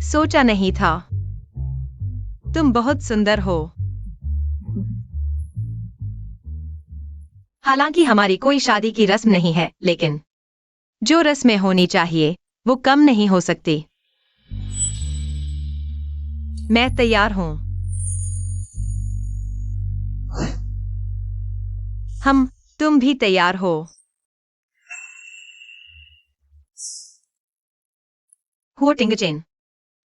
सोचा नहीं था। तुम बहुत सुंदर हो। हालांकि हमारी कोई शादी की रस्म नहीं है, लेकिन जो रस्में होनी चाहिए वो कम नहीं हो सकती। मैं तैयार हूं। तुम भी तैयार हो? हो टिंगचेन,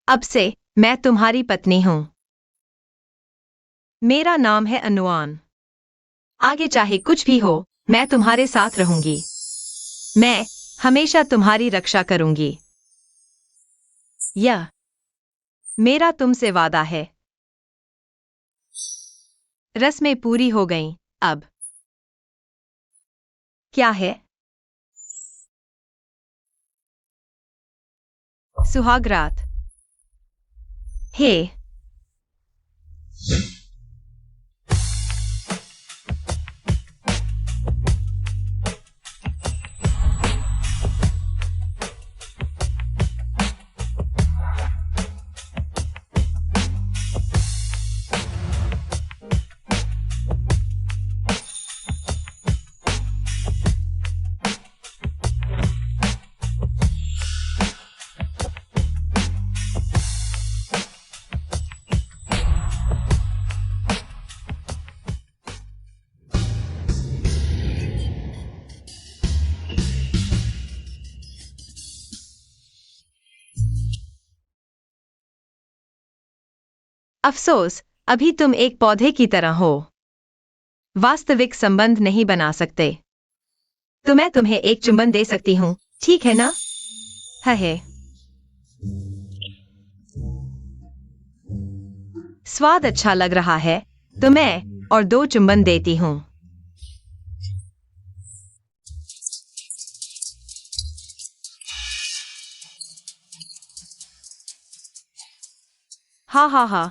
अब से मैं तुम्हारी पत्नी हूं। मेरा नाम है अनुआन। आगे चाहे कुछ भी हो, मैं तुम्हारे साथ रहूंगी। मैं हमेशा तुम्हारी रक्षा करूंगी। यह मेरा तुमसे वादा है। रस्में पूरी हो गईं, अब क्या है? सुहागरात। हे, अफसोस, अभी तुम एक पौधे की तरह हो। वास्तविक संबंध नहीं बना सकते। तो मैं तुम्हें एक चुंबन दे सकती हूँ, ठीक है ना? है। स्वाद अच्छा लग रहा है, तो मैं और 2 चुंबन देती हूँ। हाँ हाँ हाँ।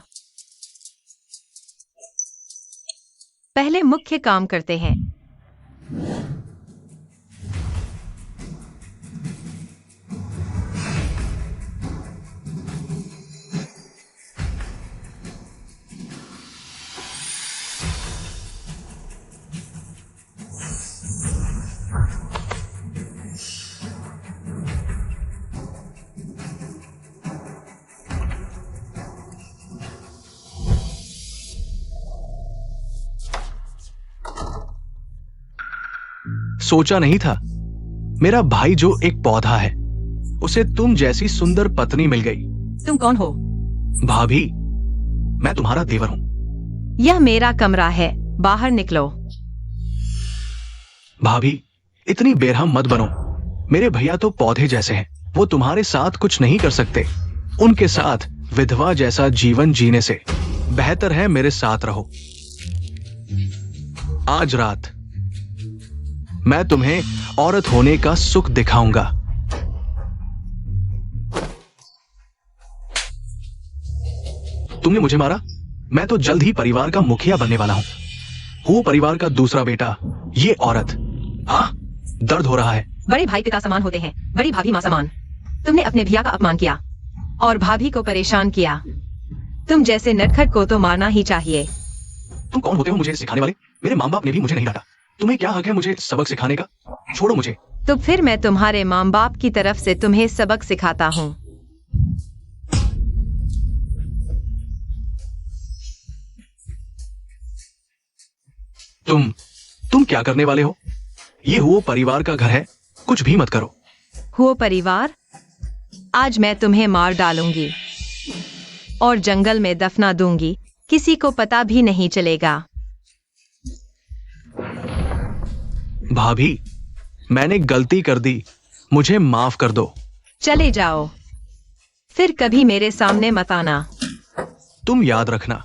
पहले मुख्य काम करते हैं। सोचा नहीं था। मेरा भाई जो एक पौधा है, उसे तुम जैसी सुंदर पत्नी मिल गई। तुम कौन हो? भाभी, मैं तुम्हारा देवर हूं। यह मेरा कमरा है, बाहर निकलो। भाभी, इतनी बेरहम मत बनो। मेरे भैया तो पौधे जैसे हैं, वो तुम्हारे साथ कुछ नहीं कर सकते। उनके साथ विधवा जैसा जीवन जीने से बेहतर है मेरे साथ रहो। आज रात मैं तुम्हें औरत होने का सुख दिखाऊंगा। तुमने मुझे मारा, मैं तो जल्द ही परिवार का मुखिया बनने वाला हूँ परिवार का दूसरा बेटा, ये औरत। हाँ, दर्द हो रहा है। बड़े भाई पिता समान होते हैं, बड़ी भाभी मां समान। तुमने अपने भैया का अपमान किया और भाभी को परेशान किया। तुम जैसे नटखट को तो मारना ही चाहिए। तुम कौन होते हो मुझे सिखाने वाले? मेरे माँ बाप ने भी मुझे नहीं डांटा। तुम्हें क्या हक है मुझे सबक सिखाने का? छोड़ो मुझे। तो फिर मैं तुम्हारे माँ बाप की तरफ से तुम्हें सबक सिखाता हूँ। तुम क्या करने वाले हो? ये हुओ परिवार का घर है, कुछ भी मत करो। हुओ परिवार, आज मैं तुम्हें मार डालूंगी और जंगल में दफना दूंगी, किसी को पता भी नहीं चलेगा। भाभी, मैंने गलती कर दी, मुझे माफ कर दो। चले जाओ, फिर कभी मेरे सामने मत आना। तुम याद रखना।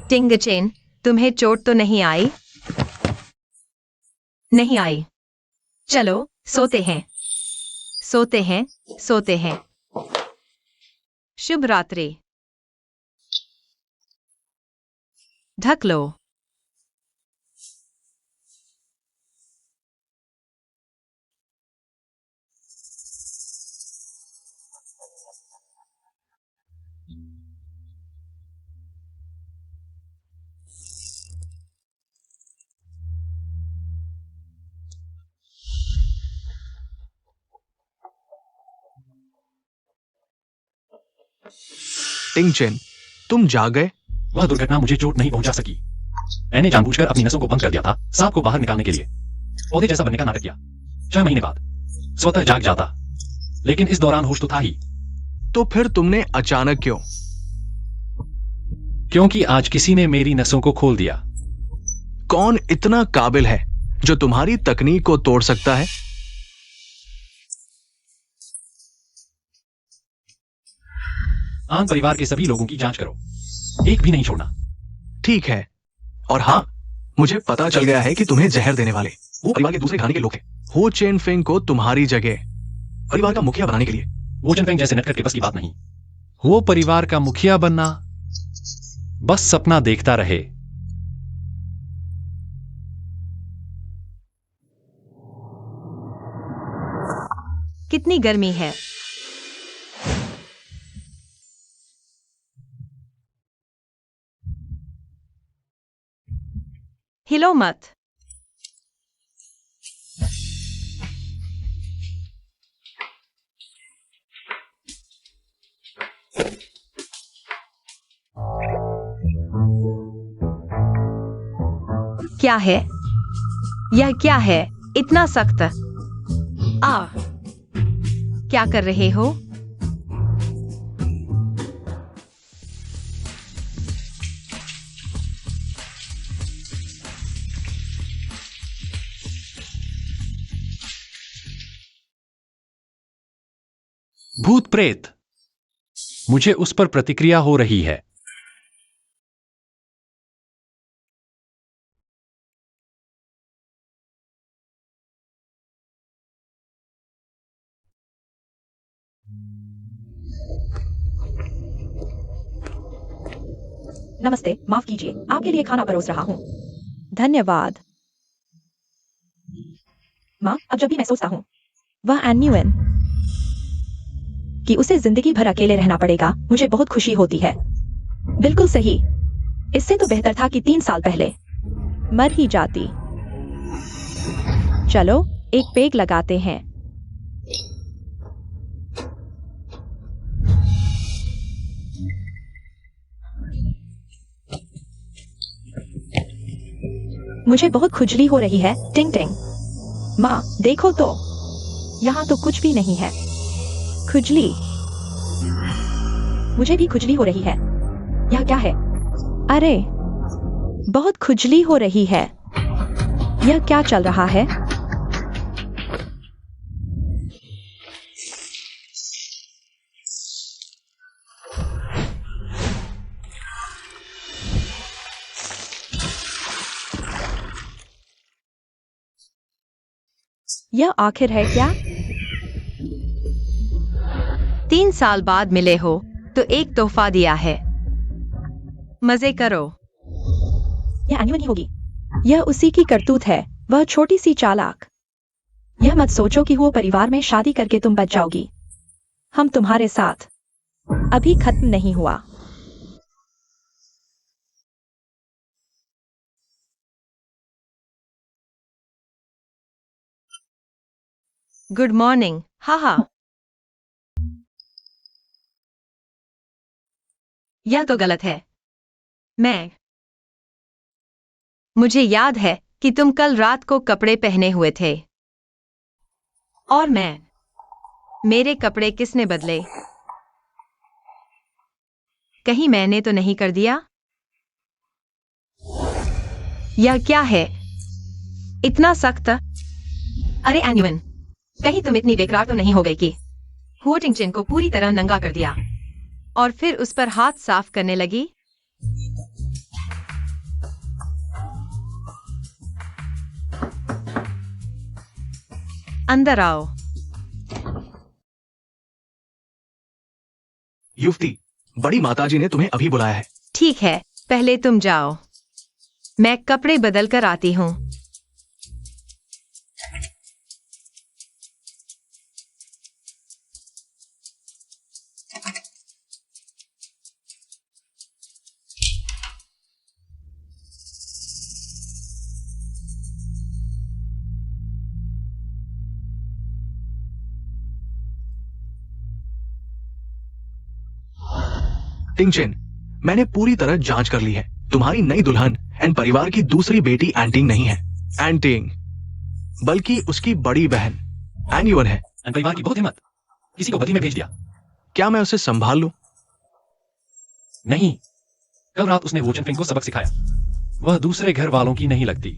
टिंगचेन, तुम्हें चोट तो नहीं आई? नहीं आई। चलो, सोते हैं, सोते हैं, सोते हैं। शुभ रात्रि। ढक लो। टिंग चेन, तुम जाग गए? वह दुर्घटना मुझे चोट नहीं पहुंचा सकी। मैंने जानबूझकर अपनी नसों को बंद कर दिया था, सांप को बाहर निकालने के लिए। पौधे जैसा बनने का नाटक किया। 6 महीने बाद स्वतः जाग जाता, लेकिन इस दौरान होश तो था ही। तो फिर तुमने अचानक क्यों? क्योंकि आज किसी ने मेरी नसों को खोल दिया। कौन इतना काबिल है जो तुम्हारी तकनीक को तोड़ सकता है? आन परिवार के सभी लोगों की जांच करो, एक भी नहीं छोड़ना। ठीक है। और हाँ, मुझे पता चल गया है कि तुम्हें जहर देने वाले वो परिवार के दूसरे घराने के लोग थे। हो चेन फेंग को तुम्हारी जगह परिवार का मुखिया बनाने के लिए। वो चेन फेंग जैसे नटखट के बस की बात नहीं। वो परिवार का मुखिया बनना बस सपना देखता रहे। कितनी गर्मी है। हिलो मत। क्या है? यह क्या है? इतना सख्त। क्या कर रहे हो? भूत प्रेत, मुझे उस पर प्रतिक्रिया हो रही है। नमस्ते, माफ कीजिए, आपके लिए खाना परोस रहा हूँ। धन्यवाद। माँ, अब जब भी मैं सोचता हूँ वह एन्युएन कि उसे जिंदगी भर अकेले रहना पड़ेगा, मुझे बहुत खुशी होती है। बिल्कुल सही। इससे तो बेहतर था कि 3 साल पहले मर ही जाती। चलो एक पेग लगाते हैं। मुझे बहुत खुजली हो रही है। टिंग टिंग। माँ, देखो तो, यहाँ तो कुछ भी नहीं है। खुजली। मुझे भी खुजली हो रही है। यह क्या है? अरे, बहुत खुजली हो रही है। यह क्या चल रहा है? यह आखिर है क्या? 3 साल बाद मिले हो तो एक तोहफा दिया है। मजे करो। यह एन्युएन ही होगी। यह उसी की करतूत है, वह छोटी सी चालाक। यह मत सोचो कि वो परिवार में शादी करके तुम बच जाओगी। हम तुम्हारे साथ। अभी खत्म नहीं हुआ। Good morning. हाहा। यह तो गलत है। मुझे याद है कि तुम कल रात को कपड़े पहने हुए थे। और मेरे कपड़े किसने बदले? कहीं मैंने तो नहीं कर दिया? यह क्या है? इतना सख्त। अरे एन्युएन, कहीं तुम इतनी बेकार तो नहीं हो गई कि हुओ टिंग चेन को पूरी तरह नंगा कर दिया और फिर उस पर हाथ साफ करने लगी? अंदर आओ। युवती, बड़ी माताजी ने तुम्हें अभी बुलाया है। ठीक है, पहले तुम जाओ। मैं कपड़े बदल कर आती हूँ। टिंगचेन, मैंने पूरी तरह जांच कर ली है। तुम्हारी नई दुल्हन एंड परिवार की दूसरी बेटी एंटिंग नहीं है। एंटिंग बल्कि उसकी बड़ी बहन एन्युअन है। एंड परिवार की बहुत हिम्मत, किसी को बदली में भेज दिया। क्या मैं उसे संभाल लूं? नहीं, कल रात उसने वोचन फिंग को सबक सिखाया। वह दूसरे घर वालों की नहीं लगती।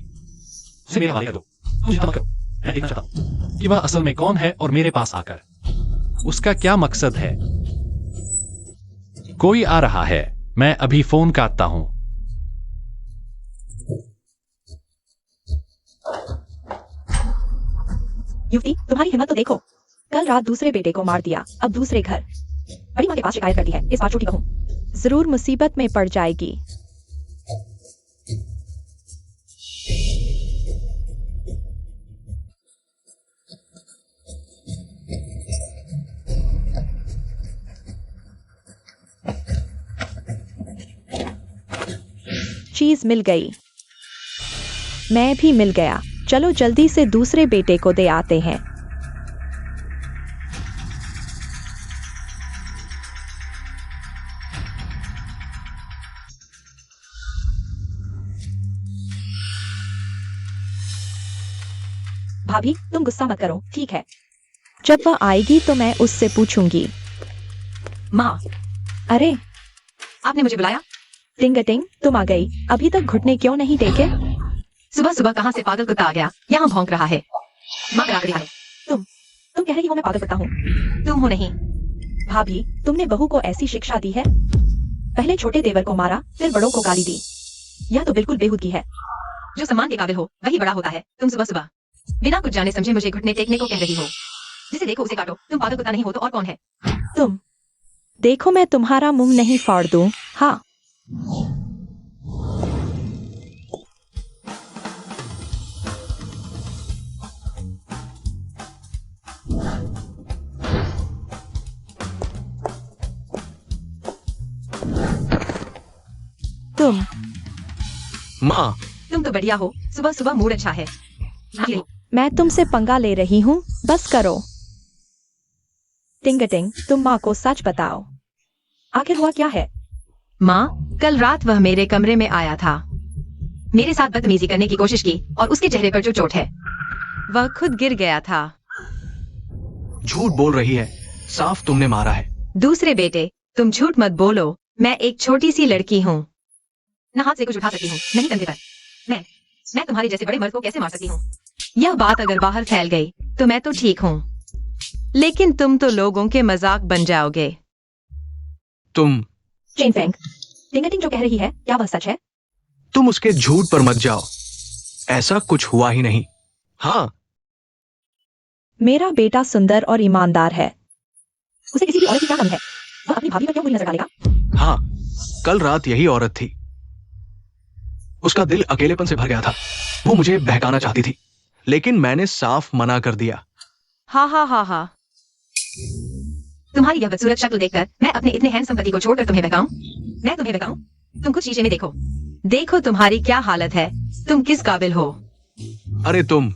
उसे मेरे हवाले कर दो, मुझे मत करो। मैं देखना चाहता हूं कि वह असल में कौन है और मेरे पास आकर उसका क्या मकसद है। कोई आ रहा है, मैं अभी फोन काटता हूं। युवती, तुम्हारी हिम्मत तो देखो। कल रात दूसरे बेटे को मार दिया, अब दूसरे घर। बड़ी माँ के पास शिकायत कर दी है। इस बार छोटी बहू जरूर मुसीबत में पड़ जाएगी। चीज मिल गई, मैं भी मिल गया। चलो जल्दी से दूसरे बेटे को दे आते हैं। भाभी, तुम गुस्सा मत करो, ठीक है? जब वह आएगी तो मैं उससे पूछूंगी। माँ, अरे आपने मुझे बुलाया? टिंगटिंग, तुम आ गई। अभी तक घुटने क्यों नहीं टेके? सुबह सुबह कहाँ से पागल कुत्ता आ गया, यहाँ भौंक रहा है। माँ करा है। तुम कह रही हो मैं पागल कुत्ता हूँ? तुम हो नहीं। भाभी, तुमने बहू को ऐसी शिक्षा दी है? पहले छोटे देवर को मारा, फिर बड़ों को गाली दी। यह तो बिल्कुल बेहूदगी है। जो सम्मान के काबिल हो वही बड़ा होता है। तुम सुबह सुबह बिना कुछ जाने समझे मुझे घुटने टेकने को कह रही हो। जिसे देखो उसे काटो। तुम पागल कुत्ता नहीं हो तो और कौन है? तुम देखो, मैं तुम्हारा मुंह नहीं फाड़ दूं। हाँ, तुम माँ, तुम तो बढ़िया हो। सुबह सुबह मूड अच्छा है। ये मैं तुमसे पंगा ले रही हूँ, बस करो। टिंगटिंग, तुम माँ को सच बताओ, आखिर हुआ क्या है? माँ, कल रात वह मेरे कमरे में आया था। मेरे साथ बदतमीजी करने की कोशिश की और उसके चेहरे पर जो चोट है वह खुद गिर गया था। झूठ बोल रही है, साफ तुमने मारा है। दूसरे बेटे, तुम झूठ मत बोलो। मैं एक छोटी सी लड़की हूँ, न हाथ से कुछ उठा सकती हूँ, नहीं कंधे पर। मैं तुम्हारे जैसे बड़े मर्द को कैसे मार सकती हूँ? यह बात अगर बाहर फैल गई तो मैं तो ठीक हूँ, लेकिन तुम तो लोगों के मजाक बन जाओगे। तुम चेन फेंग, टिंगटिंग जो कह रही है क्या वह सच है? तुम उसके झूठ पर मत जाओ, ऐसा कुछ हुआ ही नहीं। हाँ, मेरा बेटा सुंदर और ईमानदार है। उसे किसी भी औरत की क्या कमी है? वह अपनी भाभी पर क्यों बुरी नजर डालेगा? हाँ, कल रात यही औरत थी। उसका दिल अकेलेपन से भर गया था। वो मुझे बहकाना चाहती थी, लेकिन मैंने साफ मना कर दिया। हाँ हाँ हाँ हाँ, तुम्हारी यह बदसूरत शक्ल देखकर मैं अपने इतने हैंडसम पति को छोड़कर तुम्हें बहकाऊं? मैं तुम्हें बहकाऊं? तुम खुद शीशे में देखो। देखो तुम्हारी क्या हालत है। तुम किस काबिल हो? अरे तुम,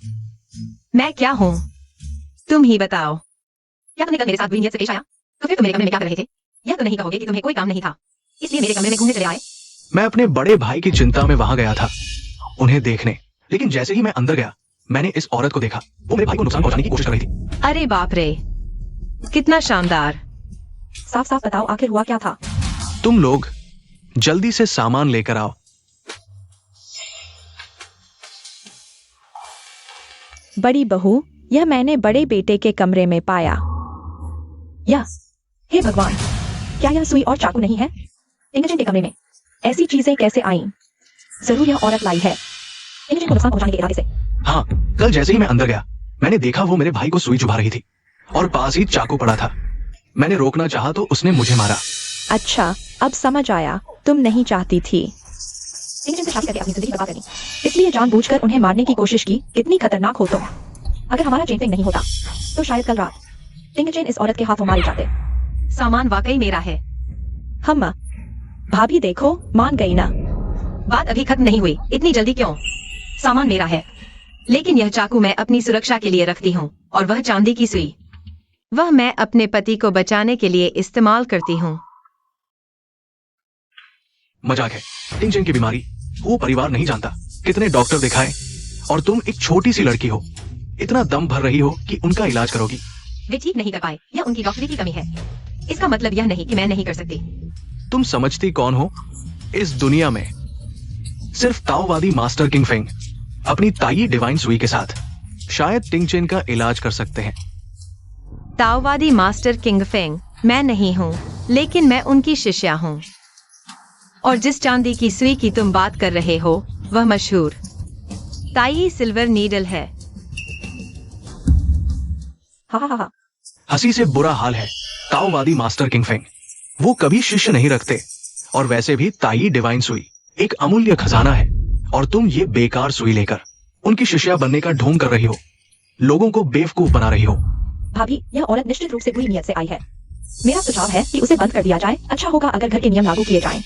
मैं क्या हूँ तुम ही बताओ। क्या तुमने कल मेरे साथ बुरी नीयत से पेश आया? तो फिर तुम मेरे कमरे में क्या कर रहे थे? यह तो नहीं कहोगे कि तुम्हें कोई काम नहीं था, इसलिए मेरे कमरे में घूमने चले आए? मैं अपने बड़े भाई की चिंता में वहां गया था, उन्हें देखने। लेकिन जैसे ही मैं अंदर गया, मैंने इस औरत को देखा। वो मेरे भाई को नुकसान पहुंचाने की कोशिश कर रही थी। अरे बाप रे, कितना शानदार। साफ साफ बताओ, आखिर हुआ क्या था? तुम लोग जल्दी से सामान लेकर आओ। बड़ी बहू, यह मैंने बड़े बेटे के कमरे में पाया। या हे भगवान, क्या यह सुई और चाकू नहीं है? टिंगटिंग के कमरे में ऐसी चीजें कैसे आईं? जरूर यह औरत लाई है, टिंगटिंग को नुकसान पहुंचाने के इरादे से। हाँ, कल जैसे ही मैं अंदर गया, मैंने देखा वो मेरे भाई को सुई चुभा रही थी और पास ही चाकू पड़ा था। मैंने रोकना चाहा तो उसने मुझे मारा। अच्छा, अब समझ आया, तुम नहीं चाहती थी टिंगटिंग से शादी करके अपनी जिंदगी बर्बाद करनी, इसलिए जानबूझकर उन्हें मारने की कोशिश की। कितनी खतरनाक हो तुम। अगर हमारा चेन फेंग नहीं होता तो शायद कल रात टिंगटिंग इस औरत के हाथों मारे जाते। सामान वाकई मेरा है। हम भाभी देखो, मान गई ना? बात अभी खत्म नहीं हुई, इतनी जल्दी क्यों? सामान मेरा है, लेकिन यह चाकू मैं अपनी सुरक्षा के लिए रखती हूँ, और वह चांदी की सुई, वह मैं अपने पति को बचाने के लिए इस्तेमाल करती हूँ। मजाक है। टिंगचेन की बीमारी वो परिवार नहीं जानता। कितने डॉक्टर दिखाए और तुम एक छोटी सी लड़की हो, इतना दम भर रही हो कि उनका इलाज करोगी। वे ठीक नहीं कर पाए, यह उनकी डॉक्टरी की कमी है। इसका मतलब यह नहीं कि मैं नहीं कर सकती। तुम समझती कौन हो? इस दुनिया में सिर्फ ताओवादी मास्टर किंग फेंग अपनी ताई डिवाइन सुई के साथ शायद टिंगचेन का इलाज कर सकते हैं। ताओवादी मास्टर किंग फेंग मैं नहीं हूँ, लेकिन मैं उनकी शिष्या हूँ। और जिस चांदी की सुई की तुम बात कर रहे हो वह मशहूर ताई सिल्वर नीडल है। हा। हंसी से बुरा हाल है। ताओवादी मास्टर किंग फेंग वो कभी शिष्य नहीं रखते, और वैसे भी ताई डिवाइन सुई एक अमूल्य खजाना है, और तुम ये बेकार सुई लेकर उनकी शिष्या बनने का ढोंग कर रही हो, लोगों को बेवकूफ बना रही हो। भाभी, यह औरत निश्चित रूप से बुरी नियत से आई है। मेरा सुझाव है कि उसे बंद कर दिया जाए। अच्छा होगा अगर घर के नियम लागू किए जाएं।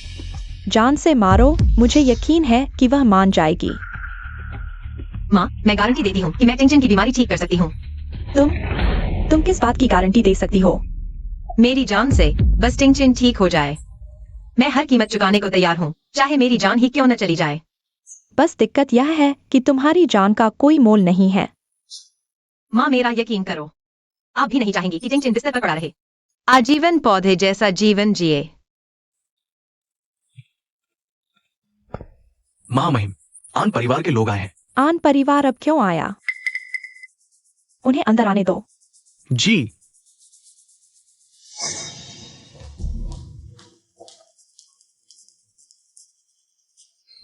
जान से मारो, मुझे यकीन है कि वह मान जाएगी। माँ, मैं गारंटी देती हूँ कि मैं टिंगचेन की बीमारी ठीक कर सकती हूँ। तुम किस बात की गारंटी दे सकती हो? मेरी जान से, बस टिंगचेन ठीक हो जाए। मैं हर कीमत चुकाने को तैयार हूँ, चाहे मेरी जान ही क्यों न चली जाए। बस दिक्कत यह है कि तुम्हारी जान का कोई मोल नहीं है। माँ, मेरा यकीन करो, आप भी नहीं चाहेंगी कि टिंगचेन बिस्तर पर पड़ा रहे, आजीवन पौधे जैसा जीवन जिए। मां महिम, आन परिवार के लोग आए हैं। आन परिवार अब क्यों आया? उन्हें अंदर आने दो। जी।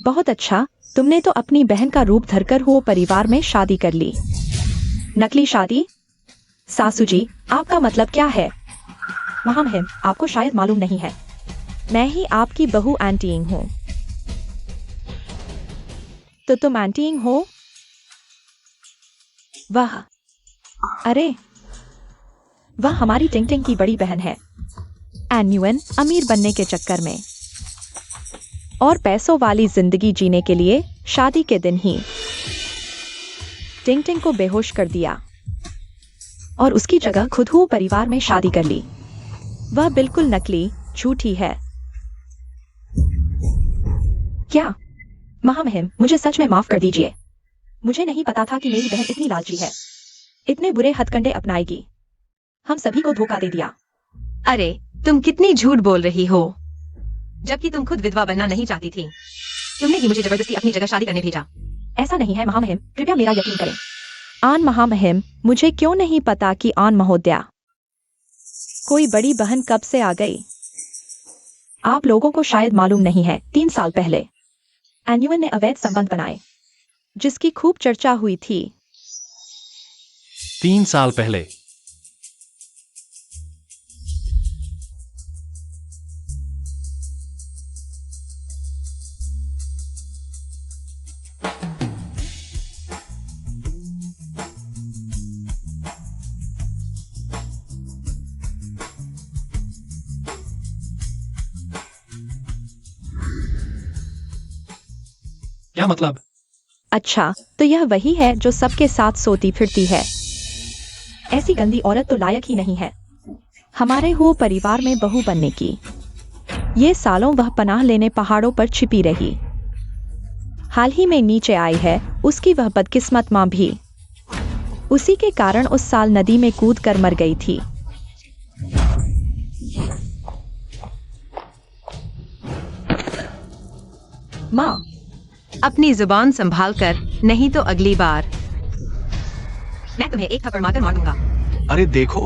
बहुत अच्छा, तुमने तो अपनी बहन का रूप धरकर हो परिवार में शादी कर ली। नकली शादी? सासू जी, आपका मतलब क्या है? महामहिम, आपको शायद मालूम नहीं है, मैं ही आपकी बहू एंटीइंग हूँ। तो तुम एंटीइंग हो? वाह, अरे वह हमारी टिंगटिंग की बड़ी बहन है। एन्युअन अमीर बनने के चक्कर में और पैसों वाली जिंदगी जीने के लिए शादी के दिन ही टिंगटिंग को बेहोश कर दिया और उसकी जगह खुद हो परिवार में शादी कर ली। वह बिल्कुल नकली, झूठी है। क्या? महामहिम, मुझे सच में माफ कर दीजिए। मुझे नहीं पता था कि मेरी बहन इतनी लालची है, इतने बुरे हथकंडे अपनाएगी। हम सभी को धोखा दे दिया। अरे, तुम कितनी झूठ बोल रही हो, जबकि तुम खुद विधवा बनना नहीं चाहती थी। तुमने ही मुझे जबरदस्ती अपनी जगह शादी करने भेजा। ऐसा नहीं है महामहिम, कृपया मेरा यकीन करें। आन महामहिम, मुझे क्यों नहीं पता कि आन महोदया कोई बड़ी बहन कब से आ गई? आप लोगों को शायद मालूम नहीं है, 3 साल पहले एन्युअन ने अवैध संबंध बनाए जिसकी खूब चर्चा हुई थी। 3 साल पहले? क्या मतलब? अच्छा, तो यह वही है जो सबके साथ सोती फिरती है। ऐसी गंदी औरत तो लायक ही नहीं है हमारे हो परिवार में बहू बनने की। ये सालों वह पनाह लेने पहाड़ों पर छिपी रही, हाल ही में नीचे आई है उसकी वह बदकिस्मत माँ भी। उसी के कारण उस साल नदी में कूद कर मर गई थी। माँ, अपनी जुबान संभाल कर, नहीं तो अगली बार मैं तुम्हें एक थप्पड़ मारकर मार दूंगा। अरे देखो,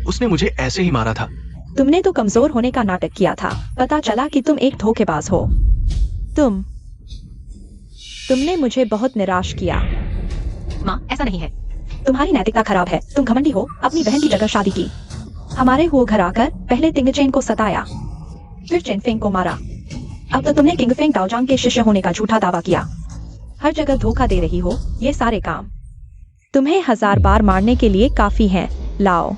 उसने मुझे ऐसे ही मारा था। तुमने तो कमजोर होने का नाटक किया था। पता चला कि तुम एक धोखेबाज हो। तुमने मुझे बहुत निराश किया। माँ, ऐसा नहीं है। तुम्हारी नैतिकता खराब है। तुम घमंडी हो, अपनी बहन की जगह शादी की। हमारे हुए घर आकर पहले टिंगचेन को सताया, फिर चेनफेंग को मारा। अब तो तुमने किंगफेंग ताओजांग के शिष्य होने का झूठा दावा किया। हर जगह धोखा दे रही हो। ये सारे काम तुम्हें 1000 बार मारने के लिए काफी हैं। लाओ,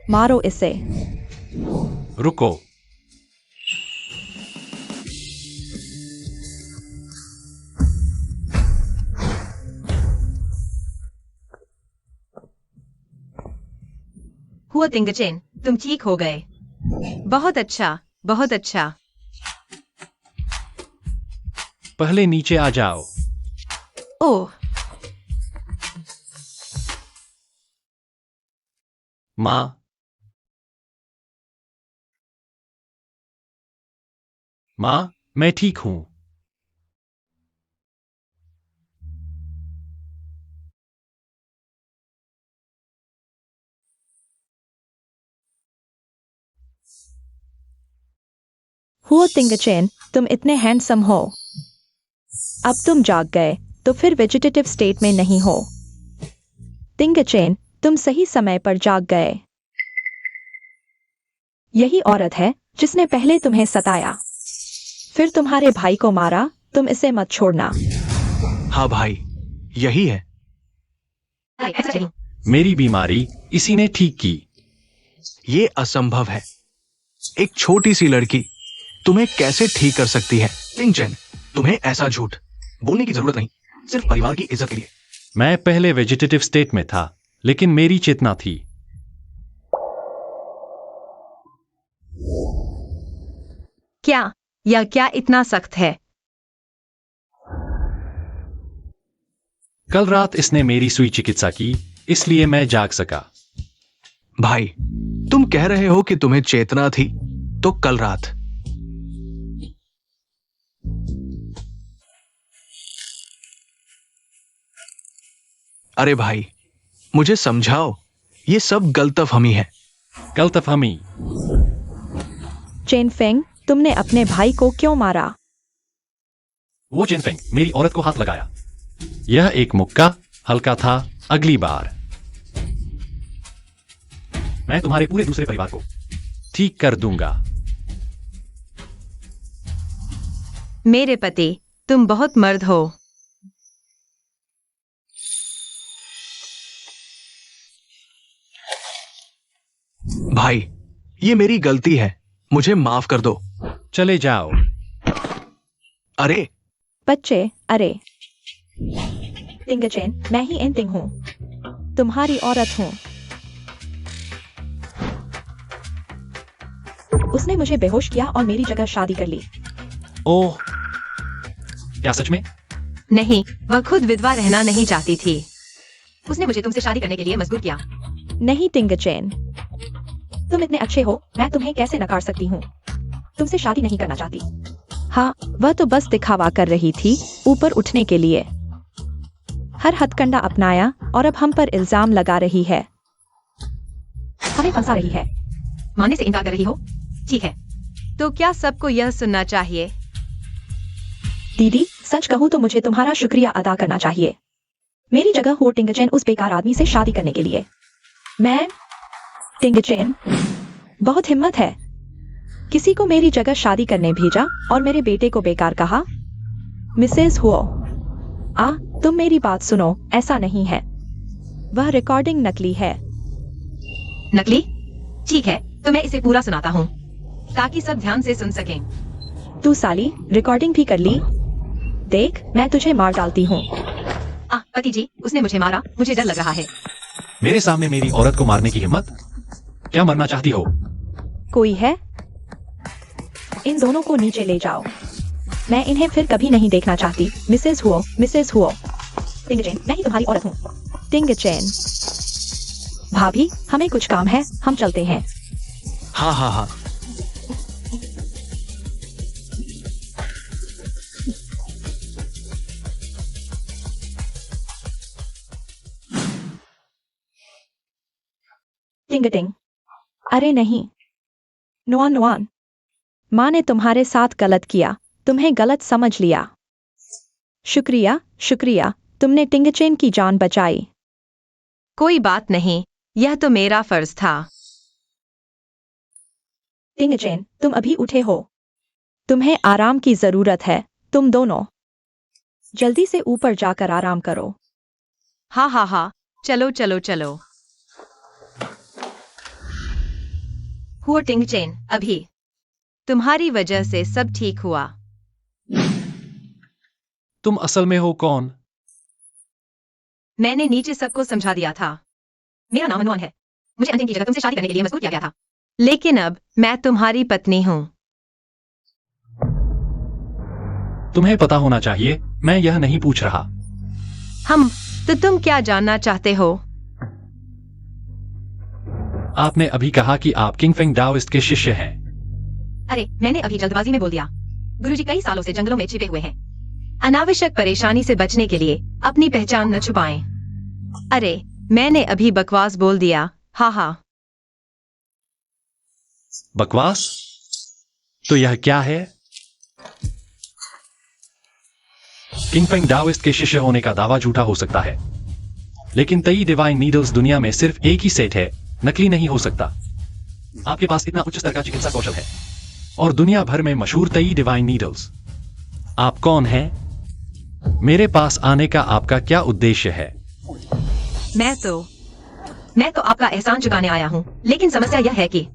मारो इसे। रुको। हुआ टिंगचेन, तुम ठीक हो गए। बहुत अच्छा, बहुत अच्छा। पहले नीचे आ जाओ। ओह, माँ, माँ, मैं ठीक हूं। हुओ तिंगचेन, तुम इतने हैंडसम हो। अब तुम जाग गए तो फिर वेजिटेटिव स्टेट में नहीं हो। तिंगचेन, तुम सही समय पर जाग गए। यही औरत है जिसने पहले तुम्हें सताया, फिर तुम्हारे भाई को मारा। तुम इसे मत छोड़ना। हाँ भाई, यही है। ऐसा नहीं। मेरी बीमारी इसी ने ठीक की। ये असंभव है। एक छोटी सी लड़की तुम्हें कैसे ठीक कर सकती है? टिंगचेन, तुम्हें ऐसा झूठ बोलने की जरूरत नहीं, सिर्फ परिवार की इज्जत के लिए। मैं पहले वेजिटेटिव स्टेट में था, लेकिन मेरी चेतना थी। क्या यह क्या इतना सख्त है? कल रात इसने मेरी सुई चिकित्सा की, इसलिए मैं जाग सका। भाई, तुम कह रहे हो कि तुम्हें चेतना थी, तो कल रात। अरे भाई, मुझे समझाओ, ये सब गलतफहमी है। गलतफहमी? चेन फेंग, तुमने अपने भाई को क्यों मारा? वो चेनफेंग मेरी औरत को हाथ लगाया। यह एक मुक्का हल्का था। अगली बार मैं तुम्हारे पूरे दूसरे परिवार को ठीक कर दूंगा। मेरे पति, तुम बहुत मर्द हो। भाई, ये मेरी गलती है, मुझे माफ कर दो। चले जाओ। अरे बच्चे, अरे तिंगचेन, मैं ही एंटिंग हूँ, तुम्हारी औरत हूँ। उसने मुझे बेहोश किया और मेरी जगह शादी कर ली। ओह, क्या सच में? नहीं, वह खुद विधवा रहना नहीं चाहती थी। उसने मुझे तुमसे शादी करने के लिए मजबूर किया। नहीं तिंगचेन, तुम इतने अच्छे हो, मैं तुम्हें कैसे नकार सकती हूँ? तुमसे शादी नहीं करना चाहती। हाँ, वह तो बस दिखावा कर रही थी, ऊपर उठने के लिए। हर हथकंडा अपनाया और अब हम पर इल्जाम लगा रही है। हमें फंसा रही है। मानने से इनकार कर रही हो? ठीक है, तो क्या सबको यह सुनना चाहिए? दीदी, सच कहूँ तो मुझे तुम्हारा शुक्रिया अदा करना चाहिए। मेरी जगह हो टिंगचेन उस बेकार आदमी से शादी करने के लिए। मैं टिंगचेन, बहुत हिम्मत है। किसी को मेरी जगह शादी करने भेजा और मेरे बेटे को बेकार कहा। मिसेस हुओ, तुम मेरी बात सुनो, ऐसा नहीं है। वह रिकॉर्डिंग नकली है। नकली? ठीक है, तो मैं इसे पूरा सुनाता हूँ ताकि सब ध्यान से सुन सकें। तू साली, रिकॉर्डिंग भी कर ली? देख, मैं तुझे मार डालती हूँ। पति जी, उसने मुझे मारा, मुझे डर लग रहा है। मेरे सामने मेरी औरत को मारने की हिम्मत? क्या मरना चाहती हो? कोई है? इन दोनों को नीचे ले जाओ। मैं इन्हें फिर कभी नहीं देखना चाहती। मिसेस हुओ, मिसेस हुओ। टिंगचेन, मैं ही तुम्हारी औरत हूँ। टिंगचेन, भाभी, हमें कुछ काम है, हम चलते हैं। हाँ हाँ हाँ। टिंगटिंग, अरे नहीं, नुआन नुआन, माँ ने तुम्हारे साथ गलत किया, तुम्हें गलत समझ लिया। शुक्रिया, शुक्रिया, तुमने टिंगचेन की जान बचाई। कोई बात नहीं, यह तो मेरा फर्ज था। टिंगचेन, तुम अभी उठे हो, तुम्हें आराम की जरूरत है। तुम दोनों जल्दी से ऊपर जाकर आराम करो। हाँ हाँ हाँ, चलो चलो चलो। हुआ टिंगचेन, अभी तुम्हारी वजह से सब ठीक हुआ। तुम असल में हो कौन? मैंने नीचे सबको समझा दिया था। मेरा नाम अनुमान है। मुझे अंतिम की जगह तुमसे शादी करने के लिए मजबूर किया गया था, लेकिन अब मैं तुम्हारी पत्नी हूँ। तुम्हें पता होना चाहिए, मैं यह नहीं पूछ रहा। तो तुम क्या जानना चाहते हो? आपने अभी कहा कि आप किंगफिंग डाओइस्ट के शिष्य हैं। अरे मैंने अभी जल्दबाजी में बोल दिया। गुरुजी कई सालों से जंगलों में छिपे हुए हैं। अनावश्यक परेशानी से बचने के लिए अपनी पहचान न छुपाएं। अरे मैंने अभी बकवास बोल दिया। हाँ हाँ। बकवास? तो यह क्या है? किंगफिंग डाओइस्ट के शिष्य होने का दावा झूठा हो सकता है, लेकिन तई डिवाइन नीडल्स दुनिया में सिर्फ एक ही सेट है, नकली नहीं हो सकता। आपके पास इतना उच्च स्तर का चिकित्सा कौशल है और दुनिया भर में मशहूर तई डिवाइन नीडल्स। आप कौन हैं? मेरे पास आने का आपका क्या उद्देश्य है? मैं तो आपका एहसान चुकाने आया हूँ, लेकिन समस्या यह है कि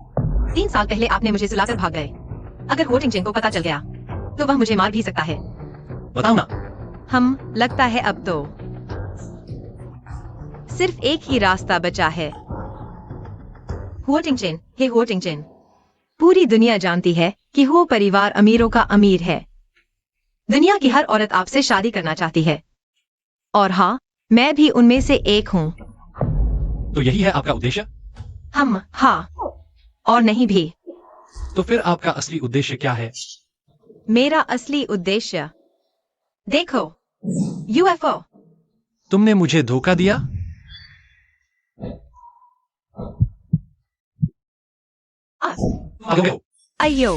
3 साल पहले आपने मुझे सुलाकर भाग गए। अगर हुओ टिंगचेन को पता चल गया तो वह मुझे मार भी सकता है। बताओ ना। लगता है अब तो सिर्फ एक ही रास्ता बचा है। हुओ टिंगचेन, पूरी दुनिया जानती है कि हुओ परिवार अमीरों का अमीर है। दुनिया की हर औरत आपसे शादी करना चाहती है, और हाँ, मैं भी उनमें से एक हूँ। तो यही है आपका उद्देश्य? हाँ, और नहीं भी। तो फिर आपका असली उद्देश्य क्या है? मेरा असली उद्देश्य, देखो, यूएफओ। तुमने मुझे धोखा दिया? अयो,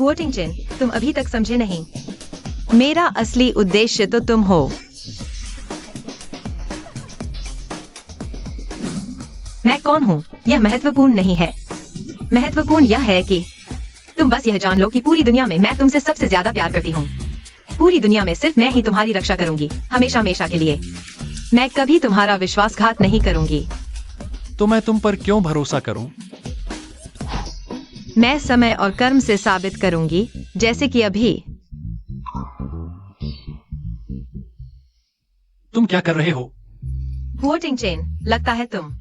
हुओ टिंगचेन, तुम अभी तक समझे नहीं। मेरा असली उद्देश्य तो तुम हो। मैं कौन हूँ यह महत्वपूर्ण नहीं है। महत्वपूर्ण यह है कि तुम बस यह जान लो कि पूरी दुनिया में मैं तुमसे सबसे ज्यादा प्यार करती हूँ। पूरी दुनिया में सिर्फ मैं ही तुम्हारी रक्षा करूंगी, हमेशा हमेशा के लिए। मैं कभी तुम्हारा विश्वासघात नहीं करूंगी। तो मैं तुम पर क्यों भरोसा करूं? मैं समय और कर्म से साबित करूंगी, जैसे कि अभी। तुम क्या कर रहे हो? हुओ टिंगचेन, लगता है तुम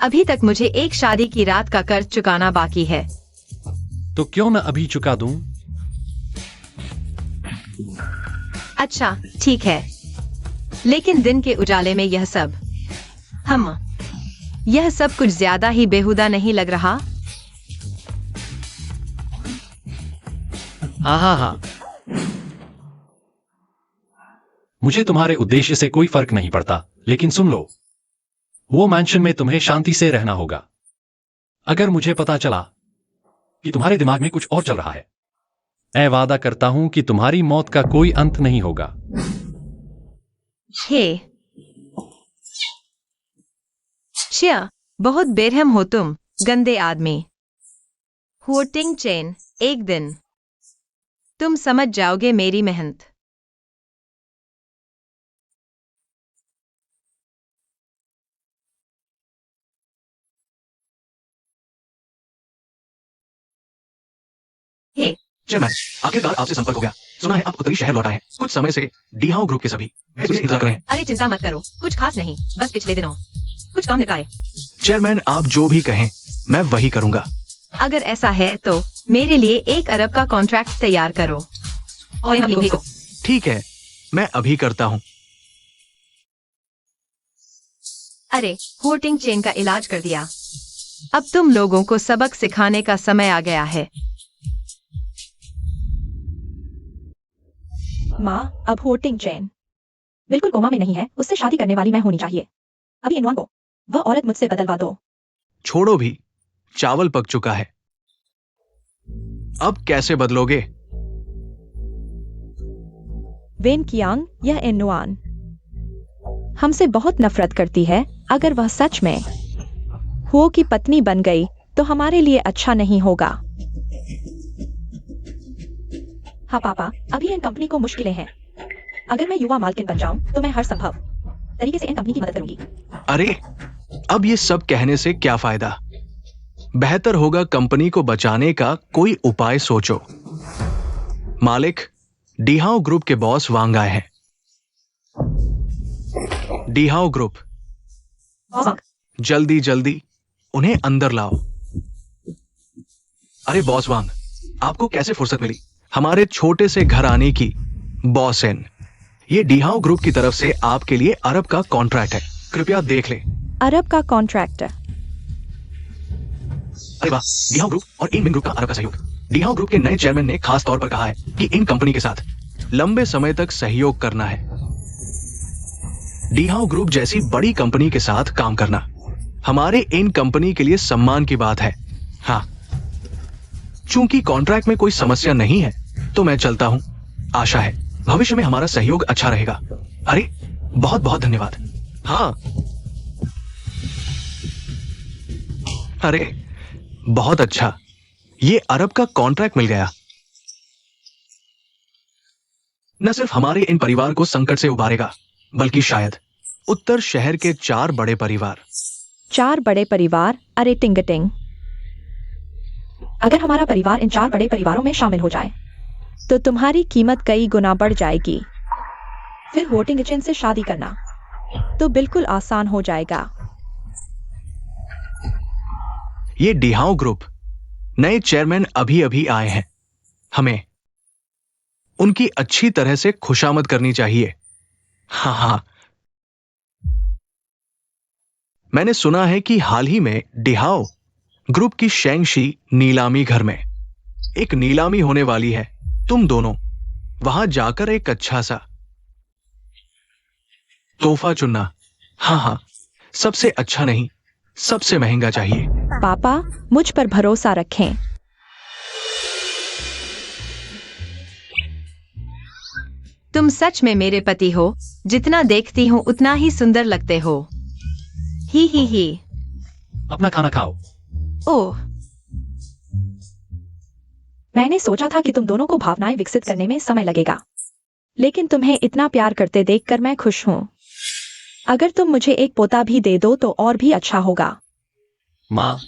अभी तक मुझे एक शादी की रात का कर्ज चुकाना बाकी है। तो क्यों न अभी चुका दूं? अच्छा, ठीक है, लेकिन दिन के उजाले में यह सब कुछ ज्यादा ही बेहुदा नहीं लग रहा? हाँ। मुझे तुम्हारे उद्देश्य से कोई फर्क नहीं पड़ता, लेकिन सुन लो, वो मैंशन में तुम्हें शांति से रहना होगा। अगर मुझे पता चला कि तुम्हारे दिमाग में कुछ और चल रहा है, मैं वादा करता हूं कि तुम्हारी मौत का कोई अंत नहीं होगा। हे शिया, बहुत बेरहम हो तुम, गंदे आदमी। हुओ टिंगचेन, एक दिन तुम समझ जाओगे मेरी मेहनत। हे चेयरमैन, आखिरकार आपसे संपर्क हो गया। सुना है आप उत्तरी शहर लौटा है। कुछ समय से डीहाओ ग्रुप के सभी इंतजार कर रहे हैं। अरे चिंता मत करो, कुछ खास नहीं, बस पिछले दिनों कुछ काम निपटाए। चेयरमैन, आप जो भी कहें मैं वही करूंगा। अगर ऐसा है तो मेरे लिए 1 अरब का कॉन्ट्रैक्ट तैयार करो। और यहाँ लोहे को। ठीक है, मैं अभी करता हूँ। अरे हुओ टिंगचेन का इलाज कर दिया। अब तुम लोगों को सबक सिखाने का समय आ गया है। माँ, अब हुओ टिंगचेन बिल्कुल कोमा में नहीं है। उससे शादी करने वाली मैं होनी चाहिए। अभी इनवान को वह औरत मुझसे बदलवा दो। छोड़ो भी, चावल पक चुका है। अब कैसे बदलोगे? वेन कियांग, यह इनवान हमसे बहुत नफरत करती है। अगर वह सच में हुओ की पत्नी बन गई तो हमारे लिए अच्छा नहीं होगा। हाँ पापा, अभी इन कंपनी को मुश्किलें हैं। अगर मैं युवा मालकिन बन जाऊं तो मैं हर संभव तरीके से इन कंपनी की मदद करूंगी। अरे, अब ये सब कहने से क्या फायदा? बेहतर होगा कंपनी को बचाने का कोई उपाय सोचो। मालिक, डीहाओ ग्रुप के बॉस वांग आए हैं। डीहाओ ग्रुप, जल्दी जल्दी उन्हें अंदर लाओ। अरे बॉस वांग, आपको कैसे फुर्सत मिली? हमारे छोटे से घराने की बॉसन। ये डिहाओ ग्रुप की तरफ से आपके लिए अरब का कॉन्ट्रैक्ट है, कृपया देख लें। अरब का कॉन्ट्रैक्ट। अरे वाह, डिहाओ ग्रुप और इनमिन ग्रुप का अरब का सहयोग। डिहाओ ग्रुप के नए चेयरमैन ने खास तौर पर कहा है कि इन कंपनी के साथ लंबे समय तक सहयोग करना है। डिहाओ ग्रुप जैसी बड़ी कंपनी के साथ काम करना हमारे इन कंपनी के लिए सम्मान की बात है। हाँ, चूंकि कॉन्ट्रैक्ट में कोई समस्या नहीं है तो मैं चलता हूं। आशा है भविष्य में हमारा सहयोग अच्छा रहेगा। अरे बहुत बहुत धन्यवाद। हाँ, अरे बहुत अच्छा, ये अरब का कॉन्ट्रैक्ट मिल गया। न सिर्फ हमारे इन परिवार को संकट से उबारेगा, बल्कि शायद उत्तर शहर के 4 बड़े परिवार। 4 बड़े परिवार? अरे टिंगटिंग, अगर हमारा परिवार इन 4 बड़े परिवारों में शामिल हो जाए तो तुम्हारी कीमत कई गुना बढ़ जाएगी। फिर वोटिंग एजेंट से शादी करना तो बिल्कुल आसान हो जाएगा। ये डिहाओ ग्रुप नए चेयरमैन अभी अभी आए हैं। हमें उनकी अच्छी तरह से खुशामद करनी चाहिए। हाँ हाँ, मैंने सुना है कि हाल ही में डिहाओ ग्रुप की शेंगशी नीलामी घर में एक नीलामी होने वाली है। तुम दोनों वहां जाकर एक अच्छा सा तोहफा चुनना। हाँ हाँ, सबसे अच्छा नहीं, सबसे महंगा चाहिए। पापा, मुझ पर भरोसा रखें। तुम सच में मेरे पति हो। जितना देखती हूँ उतना ही सुंदर लगते हो। ही। अपना खाना खाओ। ओह, मैंने सोचा था कि तुम दोनों को भावनाएं विकसित करने में समय लगेगा, लेकिन तुम्हें इतना प्यार करते देखकर मैं खुश हूं। अगर तुम मुझे एक पोता भी दे दो तो और भी अच्छा होगा। माँ,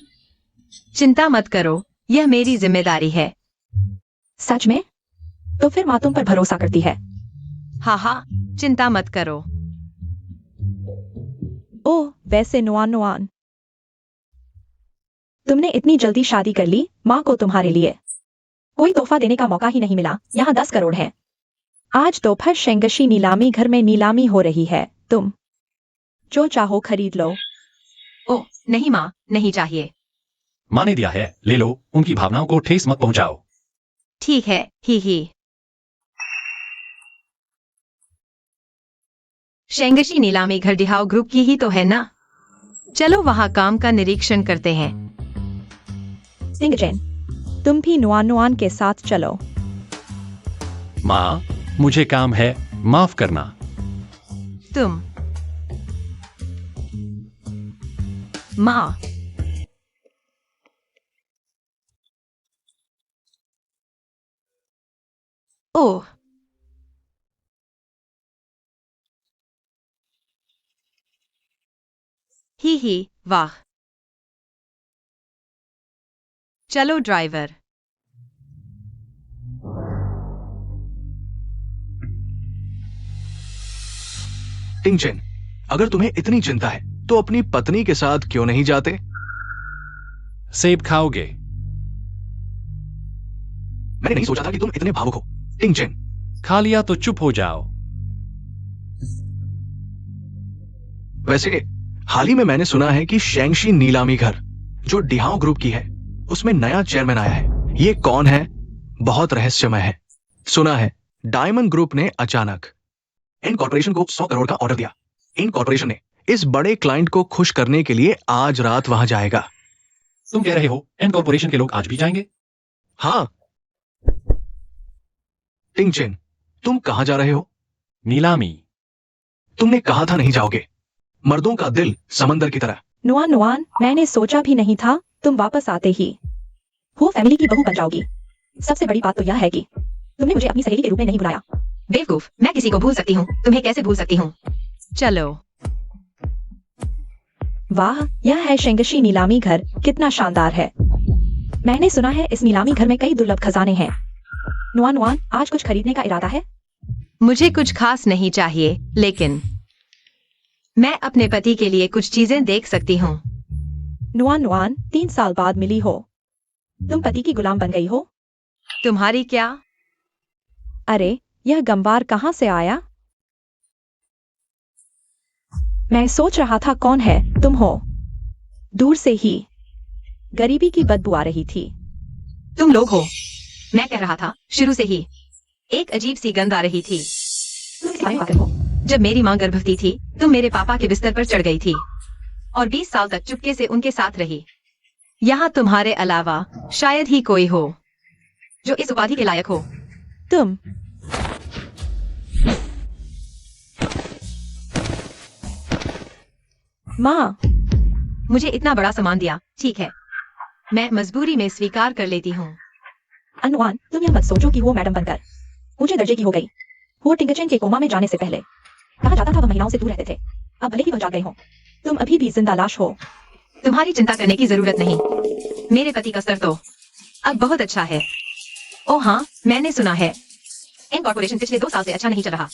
चिंता मत करो, यह मेरी जिम्मेदारी है। सच में? तो फिर माँ तुम पर भरोसा करती है। हाँ, चिंता मत करो। ओह, वैसे नुआन, तुमने इतनी जल्दी शादी कर ली। माँ को तुम्हारे लिए कोई तोहफा देने का मौका ही नहीं मिला। यहाँ 10 करोड़ है। आज दोपहर शेंगशी नीलामी घर में नीलामी हो रही है। तुम जो चाहो खरीद लो। ओह नहीं माँ, नहीं चाहिए। माँ ने दिया है, ले लो। उनकी भावनाओं को ठेस मत पहुंचाओ। ठीक है, ही। शेंगशी नीलामी घर डिहाओ ग्रुप की ही तो है ना? चलो वहाँ काम का निरीक्षण करते हैं। सिंगजेन, तुम भी नुआन के साथ चलो। माँ, मुझे काम है, माफ करना। तुम माँ, ओह, ही, वाह। चलो ड्राइवर। टिंगचेन, अगर तुम्हें इतनी चिंता है तो अपनी पत्नी के साथ क्यों नहीं जाते? सेब खाओगे? मैंने नहीं सोचा था कि तुम इतने भावुक हो, टिंगचेन। खा लिया तो चुप हो जाओ। वैसे हाल ही में मैंने सुना है कि शेंगशी नीलामी घर जो डिहाओ ग्रुप की है उसमें नया चेयरमैन आया है। ये कौन है? बहुत रहस्यमय है। सुना है डायमंड ग्रुप ने अचानक इन कॉर्पोरेशन को 100 करोड़ का ऑर्डर दिया। इन कॉर्पोरेशन ने इस बड़े क्लाइंट को खुश करने के लिए आज रात वहां जाएगा। तुम कह रहे हो एन कॉर्पोरेशन के लोग आज भी जाएंगे? हाँ। टिंगचेन, तुम कहां जा रहे हो? नीलामी। तुमने कहा था नहीं जाओगे। मर्दों का दिल समंदर की तरह। नुआन, मैंने सोचा भी नहीं था तुम वापस आते ही वो फैमिली की बहू बन जाओगी। सबसे बड़ी बात तो यह है कि तुमने मुझे अपनी सहेली के रूप में नहीं बुलाया। बेवकूफ, मैं किसी को भूल सकती हूँ, तुम्हें कैसे भूल सकती हूँ? चलो। वाह, यह है शेंगशी नीलामी घर। कितना शानदार है। मैंने सुना है इस नीलामी घर में कई दुर्लभ खजाने हैं। नुआन, आज कुछ खरीदने का इरादा है? मुझे कुछ खास नहीं चाहिए, लेकिन मैं अपने पति के लिए कुछ चीजें देख सकती हूँ। नुआन, 3 साल बाद मिली हो। तुम पति की गुलाम बन गई हो। तुम्हारी क्या? अरे यह गंवार कहाँ से आया? मैं सोच रहा था कौन है तुम हो। दूर से ही गरीबी की बदबू आ रही थी। तुम लोग हो। मैं कह रहा था शुरू से ही एक अजीब सी गंध आ रही थी। तुम किस बारे में बात कर रहे हो? जब मेरी माँ गर्भवती थी तुम मेरे पापा के बिस्तर पर चढ़ गई थी और 20 साल तक चुपके से उनके साथ रही। यहाँ तुम्हारे अलावा शायद ही कोई हो जो इस उपाधि के लायक हो। तुम माँ, मुझे इतना बड़ा सामान दिया, ठीक है, मैं मजबूरी में स्वीकार कर लेती हूँ। अनुमान, तुम यह मत सोचो कि वो मैडम बनकर ऊंचे दर्जे की हो गई। वो टिंकरचैन के कोमा में जाने से पहले कहा जाता था वह महिलाओं से दूर रहते थे। अब भले ही वह जाग गए हो, तुम अभी भी जिंदा लाश हो। तुम्हारी चिंता करने की जरूरत नहीं। मेरे पति का स्तर तो अब बहुत अच्छा है। ओ हाँ, मैंने सुना है इन कॉर्पोरेशन पिछले 2 साल से अच्छा नहीं चल रहा।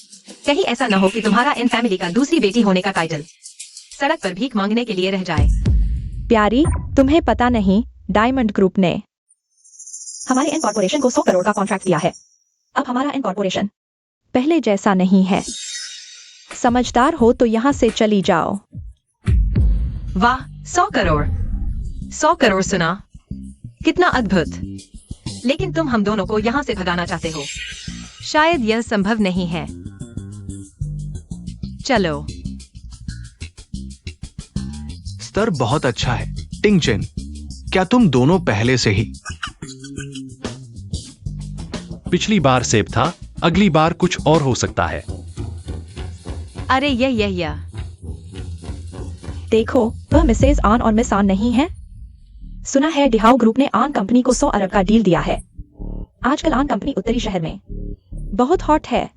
कहीं ऐसा न हो कि तुम्हारा इन फैमिली का दूसरी बेटी होने का टाइटल सड़क पर भीख मांगने के लिए रह जाए। प्यारी, तुम्हें पता नहीं, डायमंड ग्रुप ने हमारे इन कॉर्पोरेशन को 100 करोड़ का कॉन्ट्रैक्ट दिया है। अब हमारा इन कॉर्पोरेशन पहले जैसा नहीं है। समझदार हो तो यहाँ से चली जाओ। वाह, 100 करोड़, 100 करोड़ सुना, कितना अद्भुत। लेकिन तुम हम दोनों को यहाँ से भगाना चाहते हो। शायद यह संभव नहीं है। चलो। स्तर बहुत अच्छा है। टिंगचेन, क्या तुम दोनों पहले से ही? पिछली बार सेब था, अगली बार कुछ और हो सकता है। अरे यह देखो, वह मिसेज आन और मिस आन नहीं है। सुना है डिहाउ ग्रुप ने आन कंपनी को 100 अरब का डील दिया है। आजकल आन कंपनी उत्तरी शहर में बहुत हॉट है।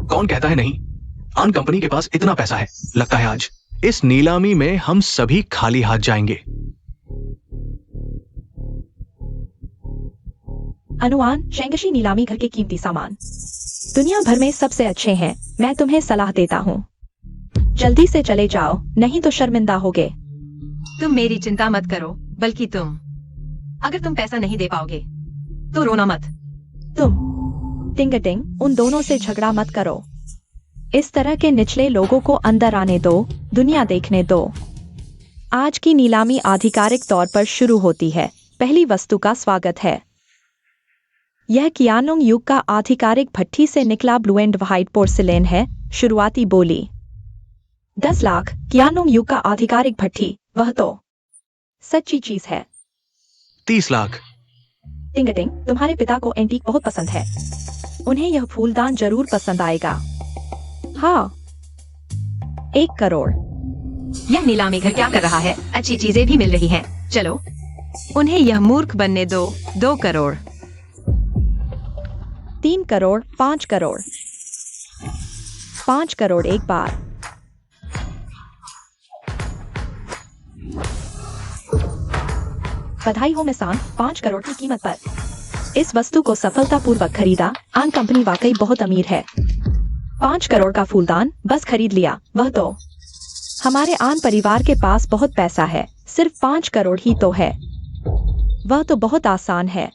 कौन कहता है नहीं? आन कंपनी के पास इतना पैसा है। लगता है आज इस नीलामी में हम सभी खाली हाथ जाएंगे। अनुमान, शेंगशी नीलामी घर के कीमती सामान दुनिया भर में सबसे अच्छे हैं। मैं तुम्हें सलाह देता हूँ, जल्दी से चले जाओ, नहीं तो शर्मिंदा होगे। तुम मेरी चिंता मत करो, बल्कि अगर तुम पैसा नहीं दे पाओगे तो रोना मत। तुम टिंगटिंग, उन दोनों से झगड़ा मत करो। इस तरह के निचले लोगों को अंदर आने दो, दुनिया देखने दो। आज की नीलामी आधिकारिक तौर पर शुरू होती है। पहली वस्तु का स्वागत है। यह कियानुंग युग का आधिकारिक भट्ठी से निकला ब्लू एंड व्हाइट पोर्सिलेन है। शुरुआती बोली 10 लाख। कियानुंग युग का आधिकारिक भट्ठी, वह तो सच्ची चीज है। 30 लाख। टिंगटिंग, तुम्हारे पिता को एंटीक बहुत पसंद है। उन्हें यह फूलदान जरूर पसंद आएगा। हाँ, 1 करोड़। यह नीलामी घर क्या कर रहा है? अच्छी चीजें भी मिल रही हैं। चलो, उन्हें यह मूर्ख बनने दो। 2 करोड़। 3 करोड़। 5 करोड़। 5 करोड़ एक बार। बधाई हो मिसान, 5 करोड़ की कीमत पर इस वस्तु को सफलतापूर्वक खरीदा। आन कंपनी वाकई बहुत अमीर है। 5 करोड़ का फूलदान बस खरीद लिया। वह तो हमारे आन परिवार के पास बहुत पैसा है। सिर्फ 5 करोड़ ही तो है। वह तो बहुत आसान है।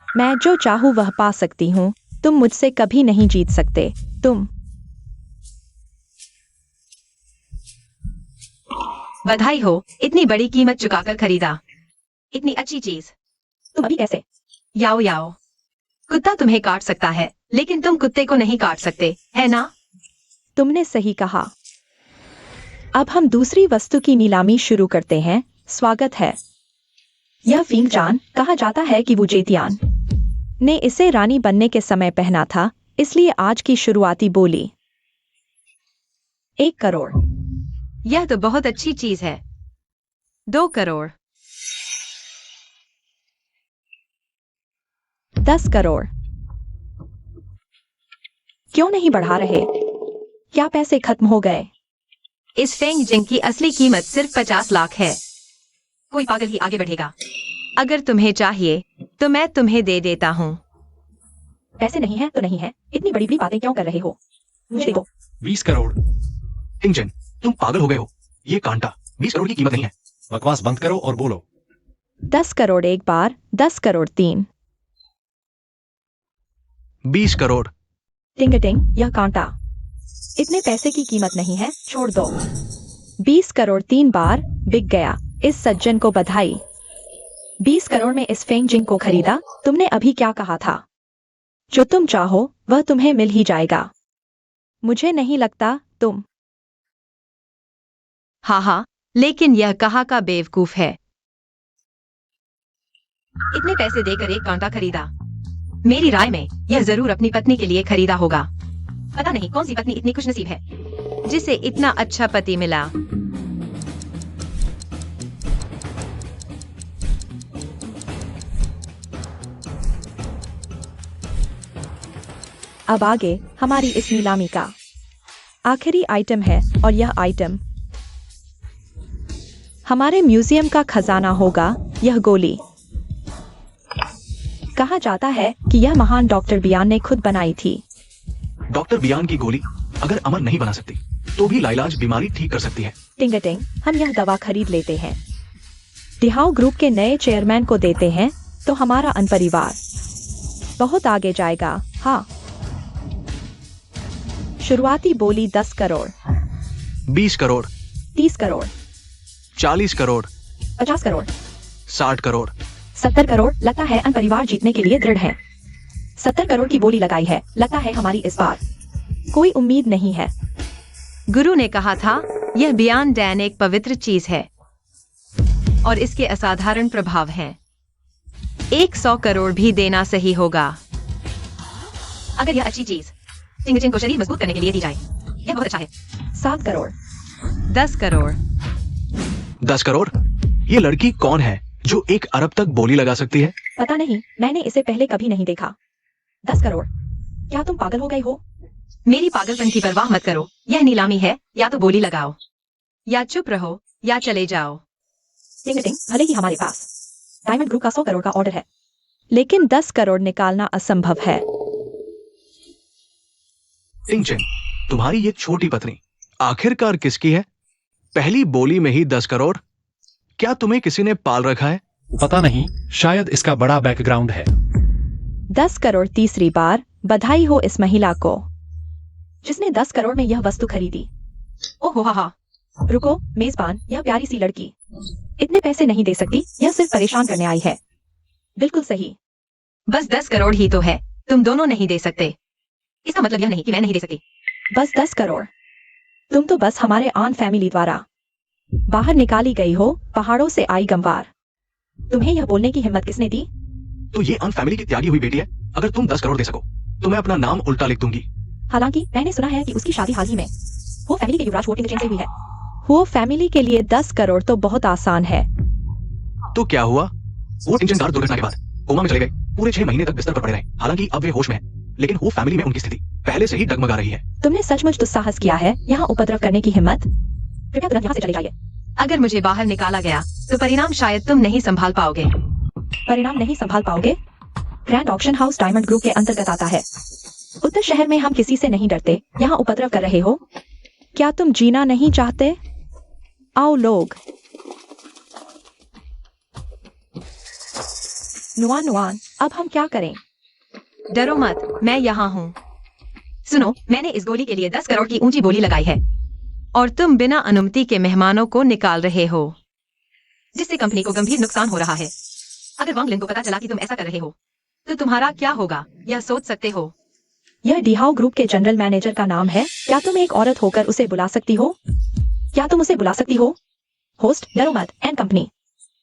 मैं जो चाहूं वह पा सकती हूँ। तुम मुझसे कभी नहीं जीत सकते। तुम बधाई हो, इतनी बड़ी कीमत चुकाकर खरीदा इतनी अच्छी चीज। तुम अभी कैसे? याओ याओ, कुत्ता तुम्हें काट सकता है, लेकिन तुम कुत्ते को नहीं काट सकते, है ना? तुमने सही कहा। अब हम दूसरी वस्तु की नीलामी शुरू करते हैं। स्वागत है। यह फिंगजान, कहा जाता है कि वो जेतियान ने इसे रानी बनने के समय पहना था, इसलिए आज की शुरुआती बोली 1 करोड़। यह तो बहुत अच्छी चीज है। 2 करोड़। 10 करोड़। क्यों नहीं बढ़ा रहे? क्या पैसे खत्म हो गए? इस फेंग जिंग की असली कीमत सिर्फ 50 लाख है। कोई पागल ही आगे बढ़ेगा। अगर तुम्हें चाहिए तो मैं तुम्हें दे देता हूँ। पैसे नहीं है तो नहीं है, इतनी बड़ी बड़ी बातें क्यों कर रहे हो? मुझे दो। 20 करोड़। टिंगचेन, तुम पागल हो गए हो। ये कांटा 20 करोड़ की कीमत नहीं है। बकवास बंद करो और बोलो। 10 करोड़ एक बार। 10 करोड़ 3। 20 करोड़। टिंग टिंग, यह कांटा। इतने पैसे की कीमत नहीं है, छोड़ दो। 20 करोड़ 3 बार बिक गया। इस सज्जन को बधाई। 20 करोड़ में इस फेंग जिंग को खरीदा। तुमने अभी क्या कहा था? जो तुम चाहो वह तुम्हें मिल ही जाएगा। मुझे नहीं लगता तुम। हाँ, लेकिन यह कहाँ का बेवकूफ है। इतने पैसे देकर एक कांटा खरीदा। मेरी राय में यह जरूर अपनी पत्नी के लिए खरीदा होगा। पता नहीं कौन सी पत्नी इतनी खुशनसीब है जिसे इतना अच्छा पति मिला। अब आगे हमारी इस नीलामी का आखिरी आइटम है और यह आइटम हमारे म्यूजियम का खजाना होगा। यह गोली। कहा जाता है कि यह महान डॉक्टर बियान ने खुद बनाई थी। डॉक्टर बियान की गोली अगर अमर नहीं बना सकती तो भी लाइलाज बीमारी ठीक कर सकती है। टिंग टिंग, हम यह दवा खरीद लेते हैं। डिहाउ ग्रुप के नए चेयरमैन को देते हैं तो हमारा अनपरिवार बहुत आगे जाएगा। हाँ। शुरुआती बोली 10 करोड़, 20 करोड़, 30 करोड़, 40 करोड़, 50 करोड़, 60 करोड़, 70 करोड़। लगता है अनपरिवार जीतने के लिए दृढ़ है। 70 करोड़ की बोली लगाई है। लगता है हमारी इस बार कोई उम्मीद नहीं है। गुरु ने कहा था यह बियान डैन एक पवित्र चीज है और इसके असाधारण प्रभाव हैं। 100 करोड़ भी देना सही होगा। अगर यह अच्छी चीज टिंग टिंग को शरीर मजबूत करने के लिए दी जाए, यह बहुत अच्छा है। 7 करोड़, 10 करोड़। 10 करोड़। ये लड़की कौन है जो 1 अरब तक बोली लगा सकती है? पता नहीं, मैंने इसे पहले कभी नहीं देखा। 10 करोड़। क्या तुम पागल हो गए हो? मेरी पागलपन की परवाह मत करो। यह नीलामी है, या तो बोली लगाओ या चुप रहो या चले जाओ। टिंग टिंग, भले ही हमारे पास डायमंड ग्रुप का 100 करोड़ का ऑर्डर है, लेकिन 10 करोड़ निकालना असंभव है। टिंग चिंग, तुम्हारी ये छोटी पत्नी आखिरकार किसकी है? पहली बोली में ही 10 करोड़। क्या तुम्हें किसी ने पाल रखा है? पता नहीं, शायद इसका बड़ा बैकग्राउंड है। 10 करोड़ तीसरी बार। बधाई हो इस महिला को जिसने 10 करोड़ में यह वस्तु खरीदी। ओहो हा। रुको मेजबान, यह प्यारी सी लड़की इतने पैसे नहीं दे सकती। यह सिर्फ परेशान करने आई है। बिल्कुल सही। बस 10 करोड़ ही तो है, तुम दोनों नहीं दे सकते। इसका मतलब यह नहीं कि मैं नहीं दे सकती। बस 10 करोड़। तुम तो बस हमारे आन फैमिली द्वारा बाहर निकाली गई हो, पहाड़ों से आई गंवार। तुम्हें यह बोलने की हिम्मत किसने दी? तो ये अन फैमिली की त्यागी हुई बेटी है। अगर तुम 10 करोड़ दे सको तो मैं अपना नाम उल्टा लिख दूंगी। हालांकि मैंने सुना है कि उसकी शादी हाल ही में वो फैमिली के युवराज टिंग टिंग से हुई है। वो फैमिली के लिए 10 करोड़ तो बहुत आसान है। तो क्या हुआ? वो टिंग चिंग कार दुर्घटना के बाद कोमा में चले गए। पूरे 6 महीने तक बिस्तर पर पड़े रहे। हालांकि अब वे होश में हैं, लेकिन वो फैमिली में उनकी स्थिति पहले से ही डगमगा रही है। तुमने सचमुच दुस्साहस किया है, यहाँ उपद्रव करने की हिम्मत। कृपया तुरंत यहाँ से चले जाइए। अगर मुझे बाहर निकाला गया तो परिणाम शायद तुम नहीं संभाल पाओगे। परिणाम नहीं संभाल पाओगे? Grand auction house diamond group के अंतर्गत आता है। उत्तर शहर में हम किसी से नहीं डरते। यहाँ उपद्रव कर रहे हो? क्या तुम जीना नहीं चाहते? आओ लोग। नुआन नुआन, अब हम क्या करें? डरो मत, मैं यहाँ हूँ। सुनो, मैंने इस गोली के लिए 10 करोड़ की ऊंची बोली लगाई है और तुम बिना अनुमति के मेहमानों को निकाल रहे हो, जिससे कंपनी को गंभीर नुकसान हो रहा है। अगर वांग लिन को पता चला कि तुम ऐसा कर रहे हो तो तुम्हारा क्या होगा, यह सोच सकते हो। यह डिहाउ ग्रुप के जनरल मैनेजर का नाम है। क्या तुम एक औरत होकर उसे बुला सकती हो? क्या तुम उसे बुला सकती हो? होस्ट, डरो मत, एंड कंपनी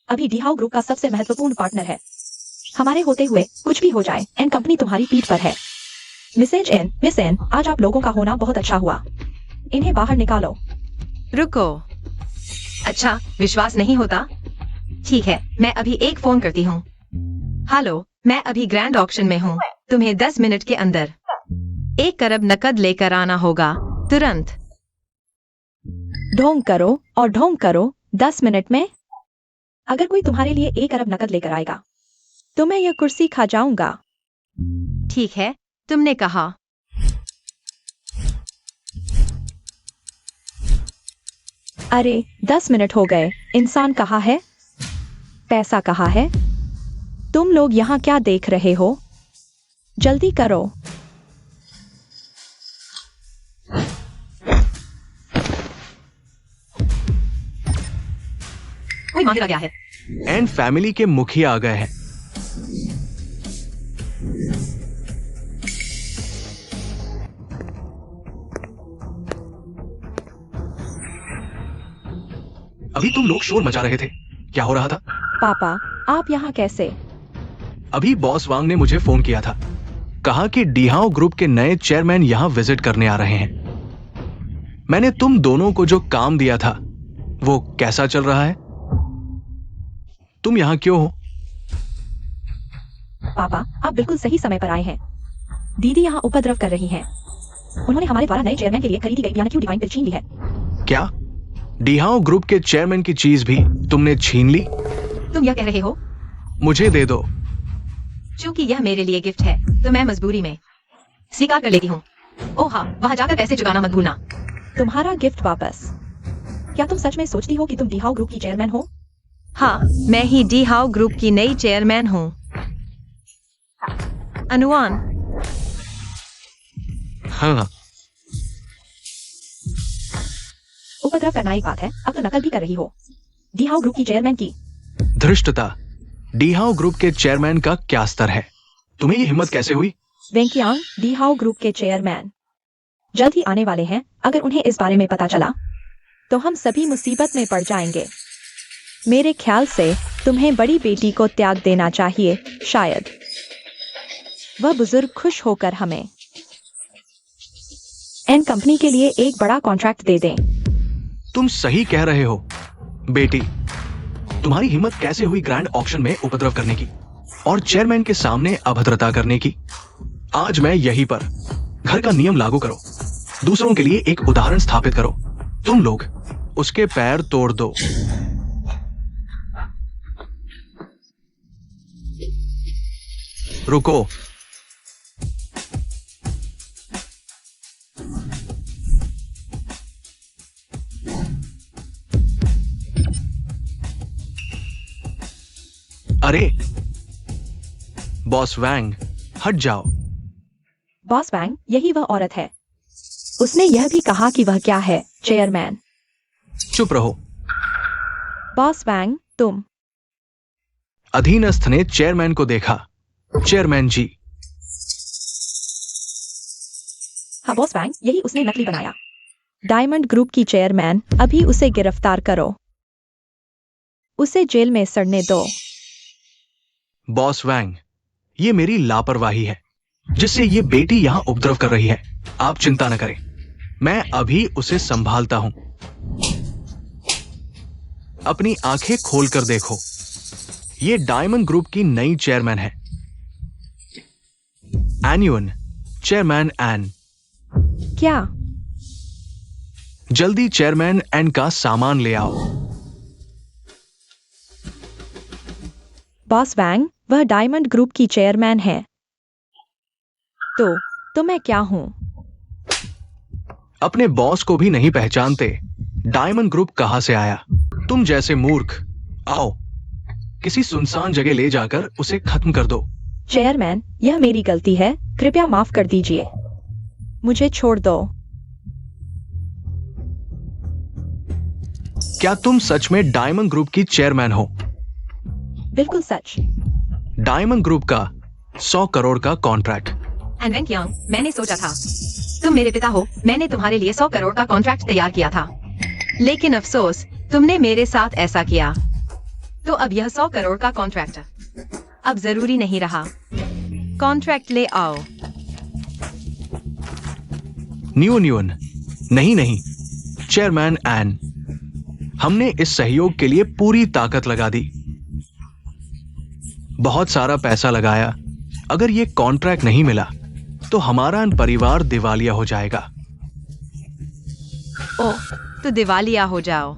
अभी डिहाउ ग्रुप का सबसे महत्वपूर्ण पार्टनर है। हमारे होते हुए कुछ भी हो जाए, एंड कंपनी तुम्हारी पीठ पर है। मिस एन, आज आप लोगों का होना बहुत अच्छा हुआ। इन्हें बाहर निकालो। रुको। अच्छा, विश्वास नहीं होता? ठीक है, मैं अभी एक फोन करती हूँ। हेलो, मैं अभी ग्रैंड ऑक्शन में हूँ। तुम्हें 10 मिनट के अंदर 1 अरब नकद लेकर आना होगा, तुरंत। ढोंग करो और ढोंग करो। 10 मिनट में अगर कोई तुम्हारे लिए 1 अरब नकद लेकर आएगा तो मैं यह कुर्सी खा जाऊंगा। ठीक है, तुमने कहा। अरे 10 मिनट हो गए। इंसान कहाँ है? पैसा कहाँ है? तुम लोग यहाँ क्या देख रहे हो? जल्दी करो। कोई माहिर आ गया है। एंड फैमिली के मुखिया आ गए हैं। अभी तुम लोग शोर मचा रहे थे, क्या हो रहा था? पापा, आप यहाँ कैसे? अभी बॉस वांग ने मुझे फोन किया था, कहा कि डीहाओ ग्रुप के नए चेयरमैन यहां विजिट करने आ रहे हैं। मैंने तुम दोनों को जो काम दिया था वो कैसा चल रहा है? तुम यहां क्यों हो? पापा, आप बिल्कुल सही समय पर आए हैं। दीदी यहाँ उपद्रव कर रही हैं। उन्होंने हमारे द्वारा नए चेयरमैन के लिए खरीदी गई पियानो की डिवाइन पिल छीन ली है। क्या डीहाओ ग्रुप के चेयरमैन की चीज भी तुमने छीन ली? तुम यह कह रहे हो? मुझे दे दो। क्योंकि यह मेरे लिए गिफ्ट है तो मैं मजबूरी में स्वीकार कर लेती हूँ। ओह हाँ, वहाँ जाकर पैसे चुकाना मत भूलना। तुम्हारा गिफ्ट वापस। क्या तुम सच में सोचती हो कि तुम डीहाओ ग्रुप की चेयरमैन हो? हाँ, मैं ही डीहाओ ग्रुप की नई चेयरमैन हूँ। अनुआन, हाँ, उपद्रव करना एक बात है, अब तो नकल भी कर रही हो डीहाओ ग्रुप की चेयरमैन की। धृष्टता। डीहाओ ग्रुप के चेयरमैन का क्या स्तर है? तुम्हें ये हिम्मत कैसे हुई? वेंकियांग, डीहाओ ग्रुप के चेयरमैन जल्द ही आने वाले हैं। अगर उन्हें इस बारे में पता चला तो हम सभी मुसीबत में पड़ जाएंगे। मेरे ख्याल से तुम्हें बड़ी बेटी को त्याग देना चाहिए। शायद वह बुजुर्ग खुश होकर हमें एन कंपनी के लिए एक बड़ा कॉन्ट्रैक्ट दे दें। तुम सही कह रहे हो बेटी। तुम्हारी हिम्मत कैसे हुई ग्रैंड ऑक्शन में उपद्रव करने की और चेयरमैन के सामने अभद्रता करने की? आज मैं यहीं पर घर का नियम लागू करो, दूसरों के लिए एक उदाहरण स्थापित करो। तुम लोग उसके पैर तोड़ दो। रुको। अरे बॉस वैंग, हट जाओ। बॉस वैंग, यही वह औरत है। उसने यह भी कहा कि वह क्या है, चेयरमैन। चुप रहो। बॉस वैंग, तुम। अधीनस्थ ने चेयरमैन को देखा। चेयरमैन जी। हाँ बॉस वैंग, यही उसने नकली बनाया। डायमंड ग्रुप की चेयरमैन, अभी उसे गिरफ्तार करो। उसे जेल में सड़ने दो। बॉस वैंग, ये मेरी लापरवाही है जिससे ये बेटी यहां उपद्रव कर रही है। आप चिंता न करें, मैं अभी उसे संभालता हूं। अपनी आंखें खोलकर देखो, ये डायमंड ग्रुप की नई चेयरमैन है। एन्युअन, चेयरमैन एन। क्या? जल्दी चेयरमैन एन का सामान ले आओ। बॉस वैंग, वह डायमंड ग्रुप की चेयरमैन है। तो मैं क्या हूं? अपने बॉस को भी नहीं पहचानते? डायमंड ग्रुप कहां से आया? तुम जैसे मूर्ख। आओ, किसी सुनसान जगह ले जाकर उसे खत्म कर दो। चेयरमैन, यह मेरी गलती है, कृपया माफ कर दीजिए। मुझे छोड़ दो। क्या तुम सच में डायमंड ग्रुप की चेयरमैन हो? बिल्कुल सच। डायमंड ग्रुप का 100 करोड़ का कॉन्ट्रैक्ट। एंड वेंकियांग, मैंने सोचा था तुम मेरे पिता हो, मैंने तुम्हारे लिए 100 करोड़ का कॉन्ट्रैक्ट तैयार किया था, लेकिन अफसोस तुमने मेरे साथ ऐसा किया। तो अब यह 100 करोड़ का कॉन्ट्रैक्ट अब जरूरी नहीं रहा। कॉन्ट्रैक्ट ले आओ। न्यून, नहीं, चेयरमैन एन, हमने इस सहयोग के लिए पूरी ताकत लगा दी, बहुत सारा पैसा लगाया। अगर ये कॉन्ट्रैक्ट नहीं मिला तो हमारा परिवार दिवालिया हो जाएगा। ओह, तो दिवालिया हो जाओ।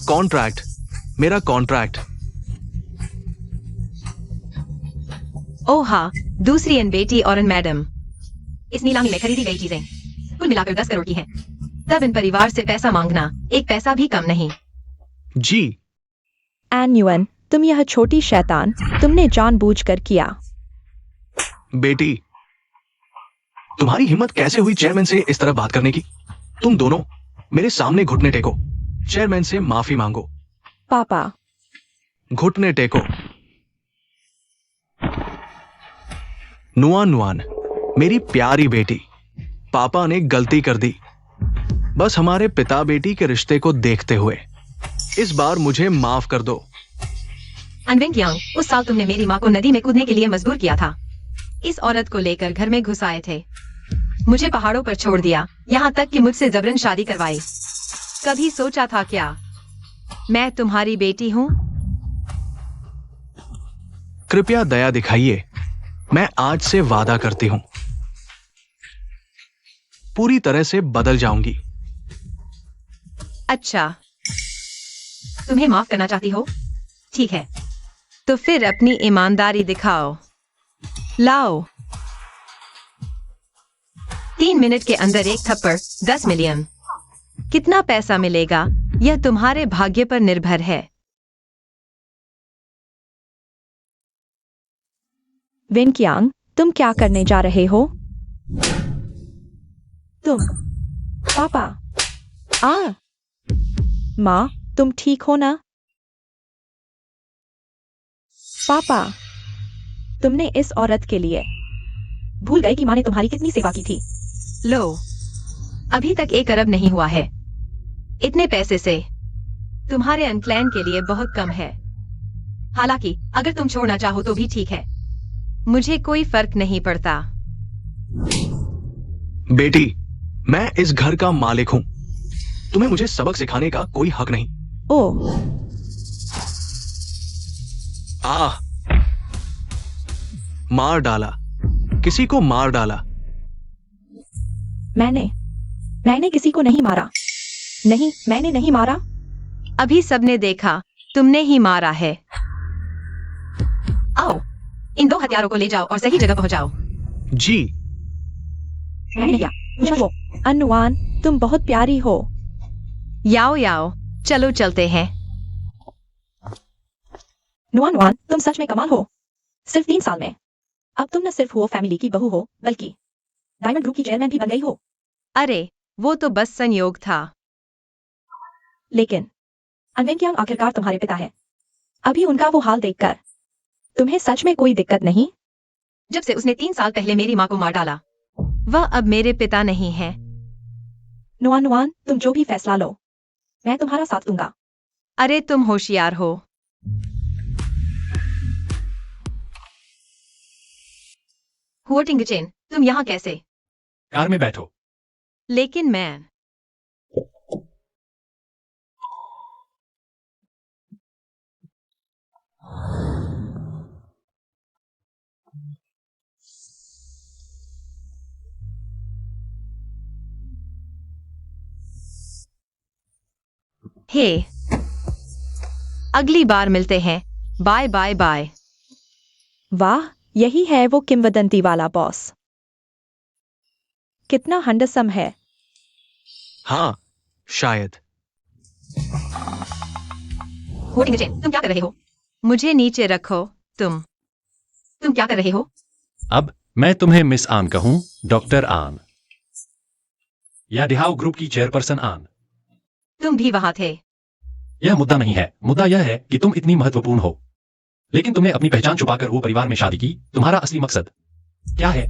कॉन्ट्रैक्ट, मेरा कॉन्ट्रैक्ट। ओह हाँ, दूसरी अन बेटी और अन मैडम, इस नीलामी में खरीदी गई चीजें कुल मिलाकर 10 करोड़ की हैं। तब इन परिवार से पैसा मांगना एक पैसा भी कम नहीं। जी। एन्युअन, तुम यह छोटी शैतान, तुमने जानबूझकर किया। बेटी, तुम्हारी हिम्मत कैसे हुई चेयरमैन से इस तरह बात करने की? तुम दोनों मेरे सामने घुटने टेको। चेयरमैन से माफी मांगो। पापा। घुटने टेको। नुआन नुआन, मेरी प्यारी बेटी, पापा ने गलती कर दी। बस हमारे पिता बेटी के रिश्ते को देखते हुए इस बार मुझे माफ कर दो। अनवेंग यांग, उस साल तुमने मेरी माँ को नदी में कूदने के लिए मजबूर किया था। इस औरत को लेकर घर में घुस आए थे, मुझे पहाड़ों पर छोड़ दिया, यहाँ तक कि मुझसे जबरन शादी करवाई। कभी सोचा था क्या मैं तुम्हारी बेटी हूँ? कृपया दया दिखाइए। मैं आज से वादा करती हूं, पूरी तरह से बदल जाऊंगी। अच्छा, तुम्हें माफ करना चाहती हो? ठीक है, तो फिर अपनी ईमानदारी दिखाओ। लाओ। 3 मिनट के अंदर एक थप्पड़ 10 मिलियन। कितना पैसा मिलेगा यह तुम्हारे भाग्य पर निर्भर है। विनक्यांग, तुम क्या करने जा रहे हो? तुम। पापा। माँ, तुम ठीक हो ना? पापा, तुमने इस औरत के लिए भूल गए कि माँ ने तुम्हारी कितनी सेवा की थी। लो, अभी तक 1 अरब नहीं हुआ है। इतने पैसे से तुम्हारे अनप्लान के लिए बहुत कम है। हालांकि अगर तुम छोड़ना चाहो तो भी ठीक है, मुझे कोई फर्क नहीं पड़ता। बेटी, मैं इस घर का मालिक हूं। तुम्हें मुझे सबक सिखाने का कोई हक नहीं। ओह, मार डाला, किसी को मार डाला। मैंने किसी को नहीं मारा। नहीं, मैंने नहीं मारा। अभी सबने देखा, तुमने ही मारा है। आओ, इन 2 हथियारों को ले जाओ और सही जगह पहुंचाओ। जी। मैंने किया। मुझे वो। अनुवान, तुम बहुत प्यारी हो। याओ याओ, चलो चलते हैं। नुआन, तुम सच में कमाल हो। सिर्फ 3 साल में अब तुम न सिर्फ वो फैमिली की बहू हो, बल्कि डायमंड ग्रुप की चेयरमैन भी बन गई हो। अरे, वो तो बस संयोग था। लेकिन अनवेंक्यांग आखिरकार तुम्हारे पिता है। अभी उनका वो हाल देखकर तुम्हें सच में कोई दिक्कत नहीं? जब से उसने 3 साल पहले मेरी माँ को मार डाला, वह अब मेरे पिता नहीं है। नुआन, तुम जो भी फैसला लो, मैं तुम्हारा साथ दूंगा। अरे, तुम होशियार हो। हुओटिंगचेन, तुम यहाँ कैसे? कार में बैठो। लेकिन मैं। हे, अगली बार मिलते हैं। Bye bye bye. वाह, यही है वो किंवदंती वाला बॉस। कितना हैंडसम है। हाँ, शायद। हुओटिंगचेन, तुम क्या कर रहे हो? मुझे नीचे रखो। तुम क्या कर रहे हो? अब मैं तुम्हें मिस आन कहूं, डॉक्टर आन, या डिहाओ ग्रुप की चेयरपर्सन आन। तुम भी वहां थे। यह मुद्दा नहीं है। मुद्दा यह है कि तुम इतनी महत्वपूर्ण हो, लेकिन तुमने अपनी पहचान छुपाकर वो परिवार में शादी की। तुम्हारा असली मकसद क्या है?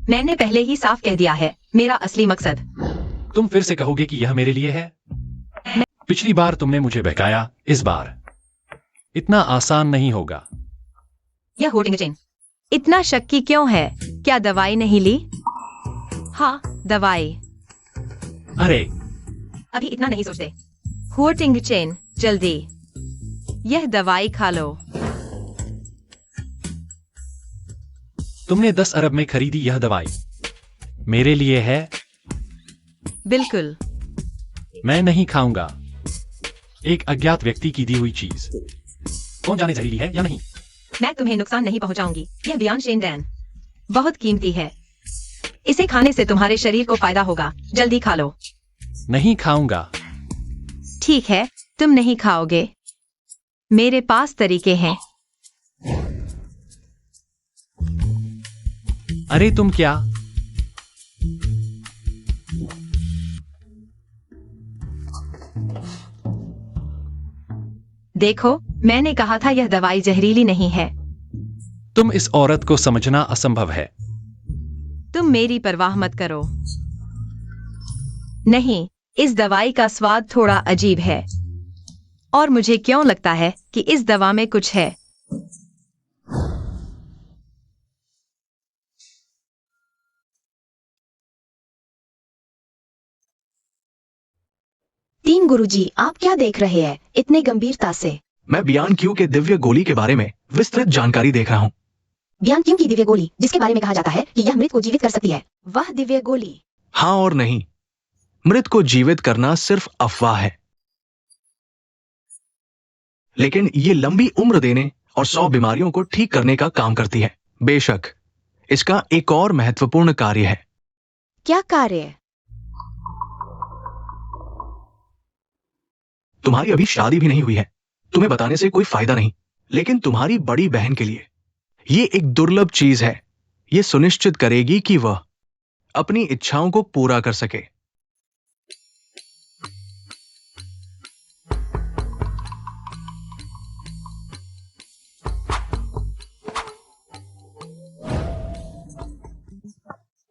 मैंने पहले ही साफ कह दिया है, मेरा असली मकसद। तुम फिर से कहोगे कि यह मेरे लिए है? पिछली बार तुमने मुझे बहकाया, इस बार इतना आसान नहीं होगा। यह हुओटिंगचेन, इतना शक्की क्यों है? क्या दवाई नहीं ली? हाँ, दवाई। अरे, अभी इतना नहीं सोचते। हुओटिंगचेन, जल्दी यह दवाई खा लो। तुमने 10 अरब में खरीदी यह दवाई मेरे लिए है? बिल्कुल। मैं नहीं खाऊंगा एक अज्ञात व्यक्ति की दी हुई चीज। कौन जाने जहरीली है या नहीं। मैं तुम्हें नुकसान नहीं पहुंचाऊंगी। यह बियॉन्ड शेंडैन बहुत कीमती है। इसे खाने से तुम्हारे शरीर को फायदा होगा। जल्दी खा लो। नहीं खाऊंगा। ठीक है, तुम नहीं खाओगे। मेरे पास तरीके हैं। अरे तुम क्या? देखो, मैंने कहा था यह दवाई जहरीली नहीं है। तुम इस औरत को समझना असंभव है। तुम मेरी परवाह मत करो। नहीं, इस दवाई का स्वाद थोड़ा अजीब है और मुझे क्यों लगता है कि इस दवा में कुछ है। तीन गुरुजी, आप क्या देख रहे हैं इतने गंभीरता से? मैं बियान क्यू के दिव्य गोली के बारे में विस्तृत जानकारी देख रहा हूँ। बयान क्यों की दिव्य गोली, जिसके बारे में कहा जाता है कि यह मृत को जीवित कर सकती है, वह दिव्य गोली? हाँ और नहीं, मृत को जीवित करना सिर्फ अफवाह है, लेकिन ये लंबी उम्र देने और 100 बीमारियों को ठीक करने का काम करती है। बेशक इसका एक और महत्वपूर्ण कार्य है। क्या कार्य? तुम्हारी अभी शादी भी नहीं हुई है, तुम्हें बताने से कोई फायदा नहीं, लेकिन तुम्हारी बड़ी बहन के लिए ये एक दुर्लभ चीज है। ये सुनिश्चित करेगी कि वह अपनी इच्छाओं को पूरा कर सके।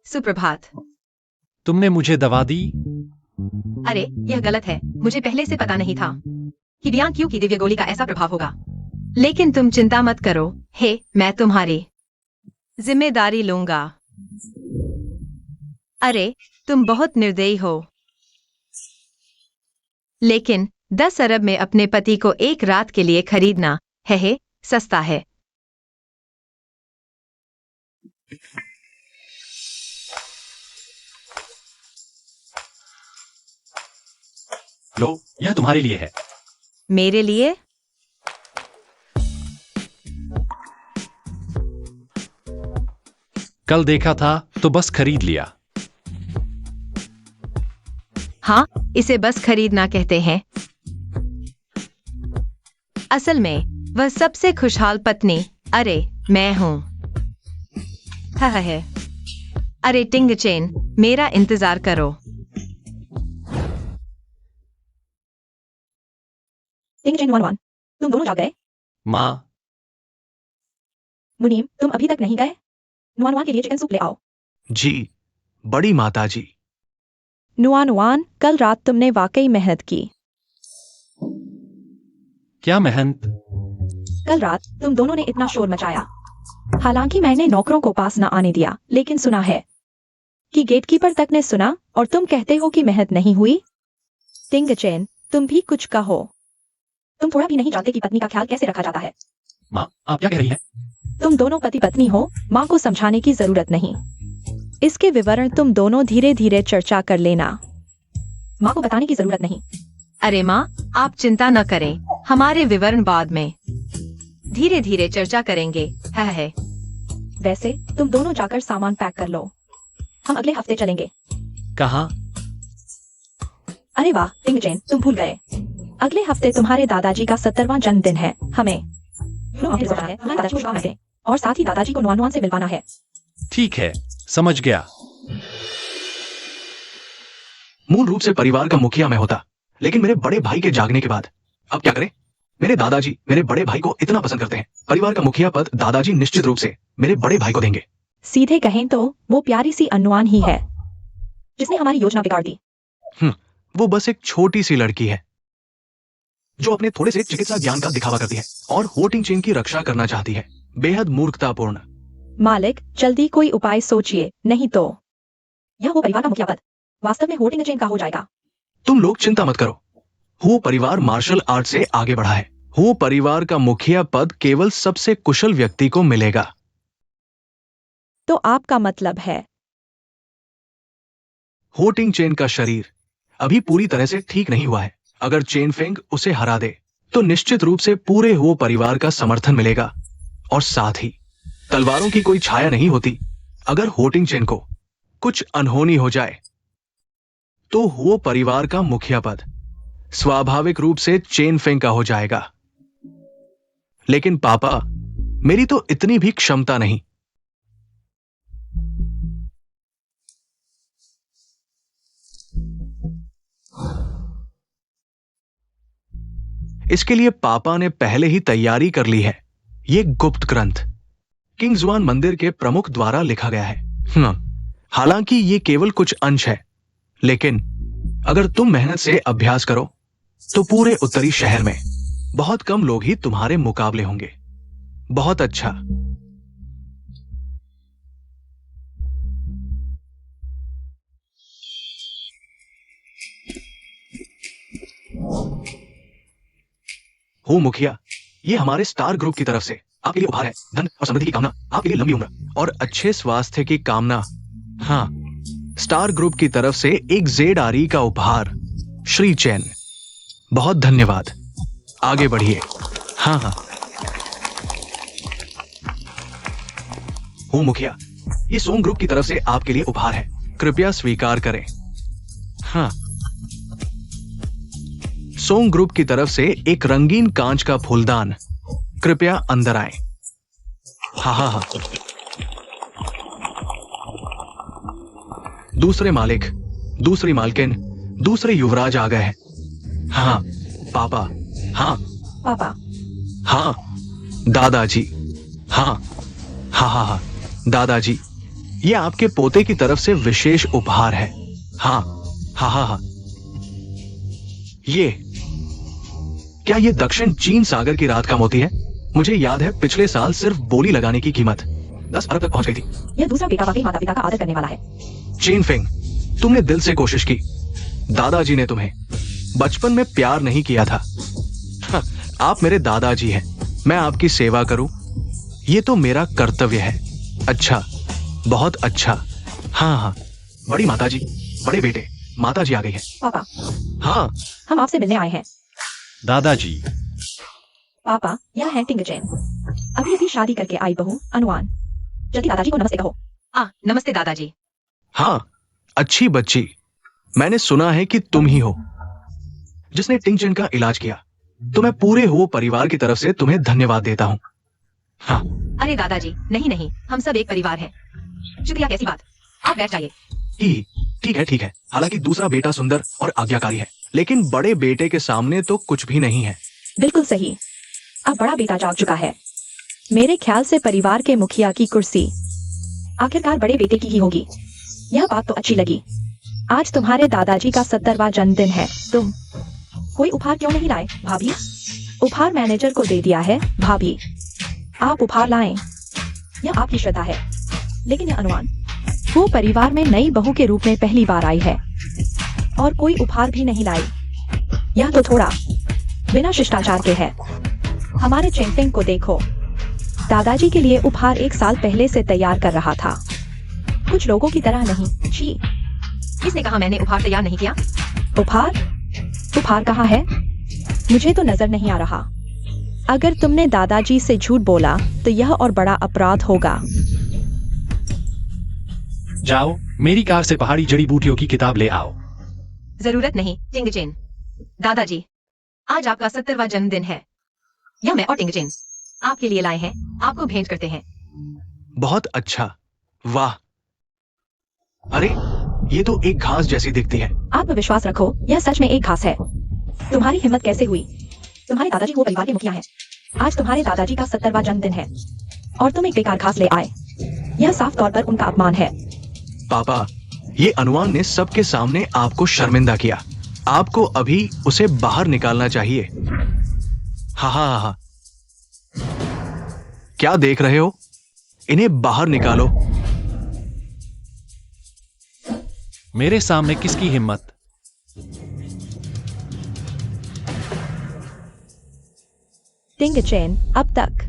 सुप्रभात। तुमने मुझे दवा दी? अरे, यह गलत है। मुझे पहले से पता नहीं था कि बियान क्यू की दिव्य गोली का ऐसा प्रभाव होगा। लेकिन तुम चिंता मत करो। हे, मैं तुम्हारी जिम्मेदारी लूंगा। अरे, तुम बहुत निर्दयी हो। लेकिन 10 अरब में अपने पति को एक रात के लिए खरीदना है सस्ता है। लो, यह तुम्हारे लिए है। मेरे लिए? कल देखा था तो बस खरीद लिया। हाँ, इसे बस खरीदना कहते हैं। असल में वह सबसे खुशहाल पत्नी, अरे मैं हूं। है। अरे टिंग चेन, मेरा इंतजार करो। टिंग चेन नुआन, तुम दोनों जाग गए? माँ, मुनीम, तुम अभी तक नहीं गए? नुआन के लिए चिकन सूप ले आओ। जी, बड़ी माताजी। नुआन, कल रात तुमने वाकई मेहनत की। क्या मेहनत? कल रात तुम दोनों ने इतना शोर मचाया। हालांकि मैंने नौकरों को पास न आने दिया, लेकिन सुना है कि गेटकीपर तक ने सुना और तुम कहते हो कि मेहनत नहीं हुई। टिंग चेन, तुम भी कुछ कहो। तुम थोड़ा भी नहीं जानते कि पत्नी का ख्याल कैसे रखा जाता है। माँ, आप क्या कह रही हैं? तुम दोनों पति पत्नी हो, माँ को समझाने की जरूरत नहीं। इसके विवरण तुम दोनों धीरे धीरे चर्चा कर लेना, माँ को बताने की जरूरत नहीं। अरे माँ, आप चिंता न करें, हमारे विवरण बाद में धीरे धीरे चर्चा करेंगे। है। वैसे तुम दोनों जाकर सामान पैक कर लो, हम अगले हफ्ते चलेंगे। कहाँ? अरे वाह टिंग चेन, तुम भूल गए। अगले हफ्ते तुम्हारे दादाजी का 70वां जन्मदिन है। हमें हमारे दादाजी को शुभकामनाएं दें और साथ ही दादाजी को नुआन से मिलवाना है। ठीक है, समझ गया। मूल रूप से परिवार का मुखिया मैं होता, लेकिन मेरे बड़े भाई के जागने के बाद अब क्या करें? मेरे दादाजी मेरे बड़े भाई को इतना पसंद करते हैं, परिवार का मुखिया पद दादाजी निश्चित रूप से मेरे बड़े भाई को देंगे। सीधे कहें तो वो प्यारी सी अनुआन ही है जिसने हमारी योजना बिगाड़ दी। वो बस एक छोटी सी लड़की है जो अपने थोड़े से चिकित्सा ज्ञान का दिखावा करती है और होटिंग चेन की रक्षा करना चाहती है। बेहद मूर्खतापूर्ण। मालिक, जल्दी कोई उपाय सोचिए, नहीं तो यह वो परिवार का मुखिया पद वास्तव में होटिंग चेन का हो जाएगा। तुम लोग चिंता मत करो, वो परिवार मार्शल आर्ट से आगे बढ़ा है। वो परिवार का मुखिया पद केवल सबसे कुशल व्यक्ति को मिलेगा। तो आपका मतलब है होटिंग चेन का शरीर अभी पूरी तरह से ठीक नहीं हुआ है। अगर चेन फेंग उसे हरा दे तो निश्चित रूप से पूरे हो परिवार का समर्थन मिलेगा, और साथ ही तलवारों की कोई छाया नहीं होती। अगर होटिंग चेन को कुछ अनहोनी हो जाए तो वो परिवार का मुखिया पद स्वाभाविक रूप से चेन फेंग का हो जाएगा। लेकिन पापा, मेरी तो इतनी भी क्षमता नहीं। इसके लिए पापा ने पहले ही तैयारी कर ली है। ये गुप्त ग्रंथ किंग्सवान मंदिर के प्रमुख द्वारा लिखा गया है। हालांकि ये केवल कुछ अंश है, लेकिन अगर तुम मेहनत से अभ्यास करो तो पूरे उत्तरी शहर में बहुत कम लोग ही तुम्हारे मुकाबले होंगे। बहुत अच्छा। हो मुखिया, ये हमारे स्टार ग्रुप की तरफ से आपके लिए उपहार है। धन और समृद्धि की कामना, आपके लिए लंबी उम्र और अच्छे स्वास्थ्य की कामना। हाँ, स्टार ग्रुप की तरफ से एक ZRE का उपहार। श्री चैन, बहुत धन्यवाद। आगे बढ़िए। हाँ हाँ। हो मुखिया, ये सोम ग्रुप की तरफ से आपके लिए उपहार है। कृपया स्वीकार करें। हाँ, सोम ग्रुप की तरफ से एक रंगीन कांच का फूलदान। कृपया अंदर आएं। हाँ हाँ हाँ। दूसरे मालिक, दूसरी मालकिन, दूसरे युवराज आ गए हैं। हाँ पापा। हाँ पापा। हाँ दादाजी। हाँ हाँ हाँ हाँ दादाजी, ये आपके पोते की तरफ से विशेष उपहार है। हाँ हाँ हाँ हाँ। ये क्या ये दक्षिण चीन सागर की रात का मोती है? मुझे याद है पिछले साल सिर्फ बोली लगाने की कीमत 10 अरब तक पहुंच गई थी। यह दूसरा बेटा वाकई माता पिता का आदर करने वाला है। चीन फिंग, तुमने दिल से कोशिश की। दादाजी ने तुम्हें बचपन में प्यार नहीं किया था। आप मेरे दादाजी हैं, मैं आपकी सेवा करूं, ये तो मेरा कर्तव्य है। अच्छा, बहुत अच्छा। हाँ हाँ, बड़ी माताजी, बड़े बेटे, माताजी आ गई है। पापा, हाँ, हम आपसे मिलने आए हैं। दादाजी। पापा, यह है टिंगचैन, अभी अभी शादी करके आई बहू अनुआन। जल्दी दादाजी को नमस्ते कहो। नमस्ते दादाजी। हाँ, अच्छी बच्ची। मैंने सुना है कि तुम ही हो जिसने टिंगचैन का इलाज किया। तो मैं पूरे हो परिवार की तरफ से तुम्हें धन्यवाद देता हूँ। हाँ। अरे दादाजी, नहीं नहीं, हम सब एक परिवार हैं। शुक्रिया कैसी बात, आप बैठ जाइए। ठीक है ठीक है। हालांकि दूसरा बेटा सुंदर और आज्ञाकारी है, लेकिन बड़े बेटे के सामने तो कुछ भी नहीं है। बिल्कुल सही, अब बड़ा बेटा जाग चुका है। मेरे ख्याल से परिवार के मुखिया की कुर्सी आखिरकार बड़े बेटे की ही होगी। यह बात तो अच्छी लगी। आज तुम्हारे दादाजी का 70वां जन्मदिन है। तुम कोई उपहार क्यों नहीं लाए भाभी? उपहार मैनेजर को दे दिया है भाभी। आप उपहार लाएं, यह आपकी श्रद्धा है। लेकिन यह अनुमान, वो परिवार में नई बहू के रूप में पहली बार आई है और कोई उपहार भी नहीं लाई। यह तो थोड़ा बिना शिष्टाचार के है। हमारे चेंगफेंग को देखो, दादाजी के लिए उपहार 1 साल पहले से तैयार कर रहा था। कुछ लोगों की तरह नहीं। छी, किसने कहा मैंने उपहार तैयार नहीं किया? उपहार कहाँ है? मुझे तो नजर नहीं आ रहा। अगर तुमने दादाजी से झूठ बोला तो यह और बड़ा अपराध होगा। जाओ, मेरी कार से पहाड़ी जड़ी बूटियों की किताब ले आओ। जरूरत नहीं टिंगचैन। दादाजी, आज आपका 70वां जन्मदिन है। यह मैं और टिंगचैन आपके लिए लाए हैं, आपको भेंट करते हैं। बहुत अच्छा, वाह। अरे, ये तो एक घास जैसी दिखती है। आत्मविश्वास रखो, यह सच में एक घास है। तुम्हारी हिम्मत कैसे हुई? तुम्हारे दादाजी वो परिवार के मुखिया हैं। आज तुम्हारे दादाजी का 70वां जन्मदिन है और तुम एक बेकार घास ले आए। यह साफ तौर पर उनका अपमान है। पापा, ये अनुमान ने सबके सामने आपको शर्मिंदा किया। आपको अभी उसे बाहर निकालना चाहिए। हाँ हाँ हाँ। क्या देख रहे हो? इन्हें बाहर निकालो। मेरे सामने किसकी हिम्मत? टिंगचैन, अब तक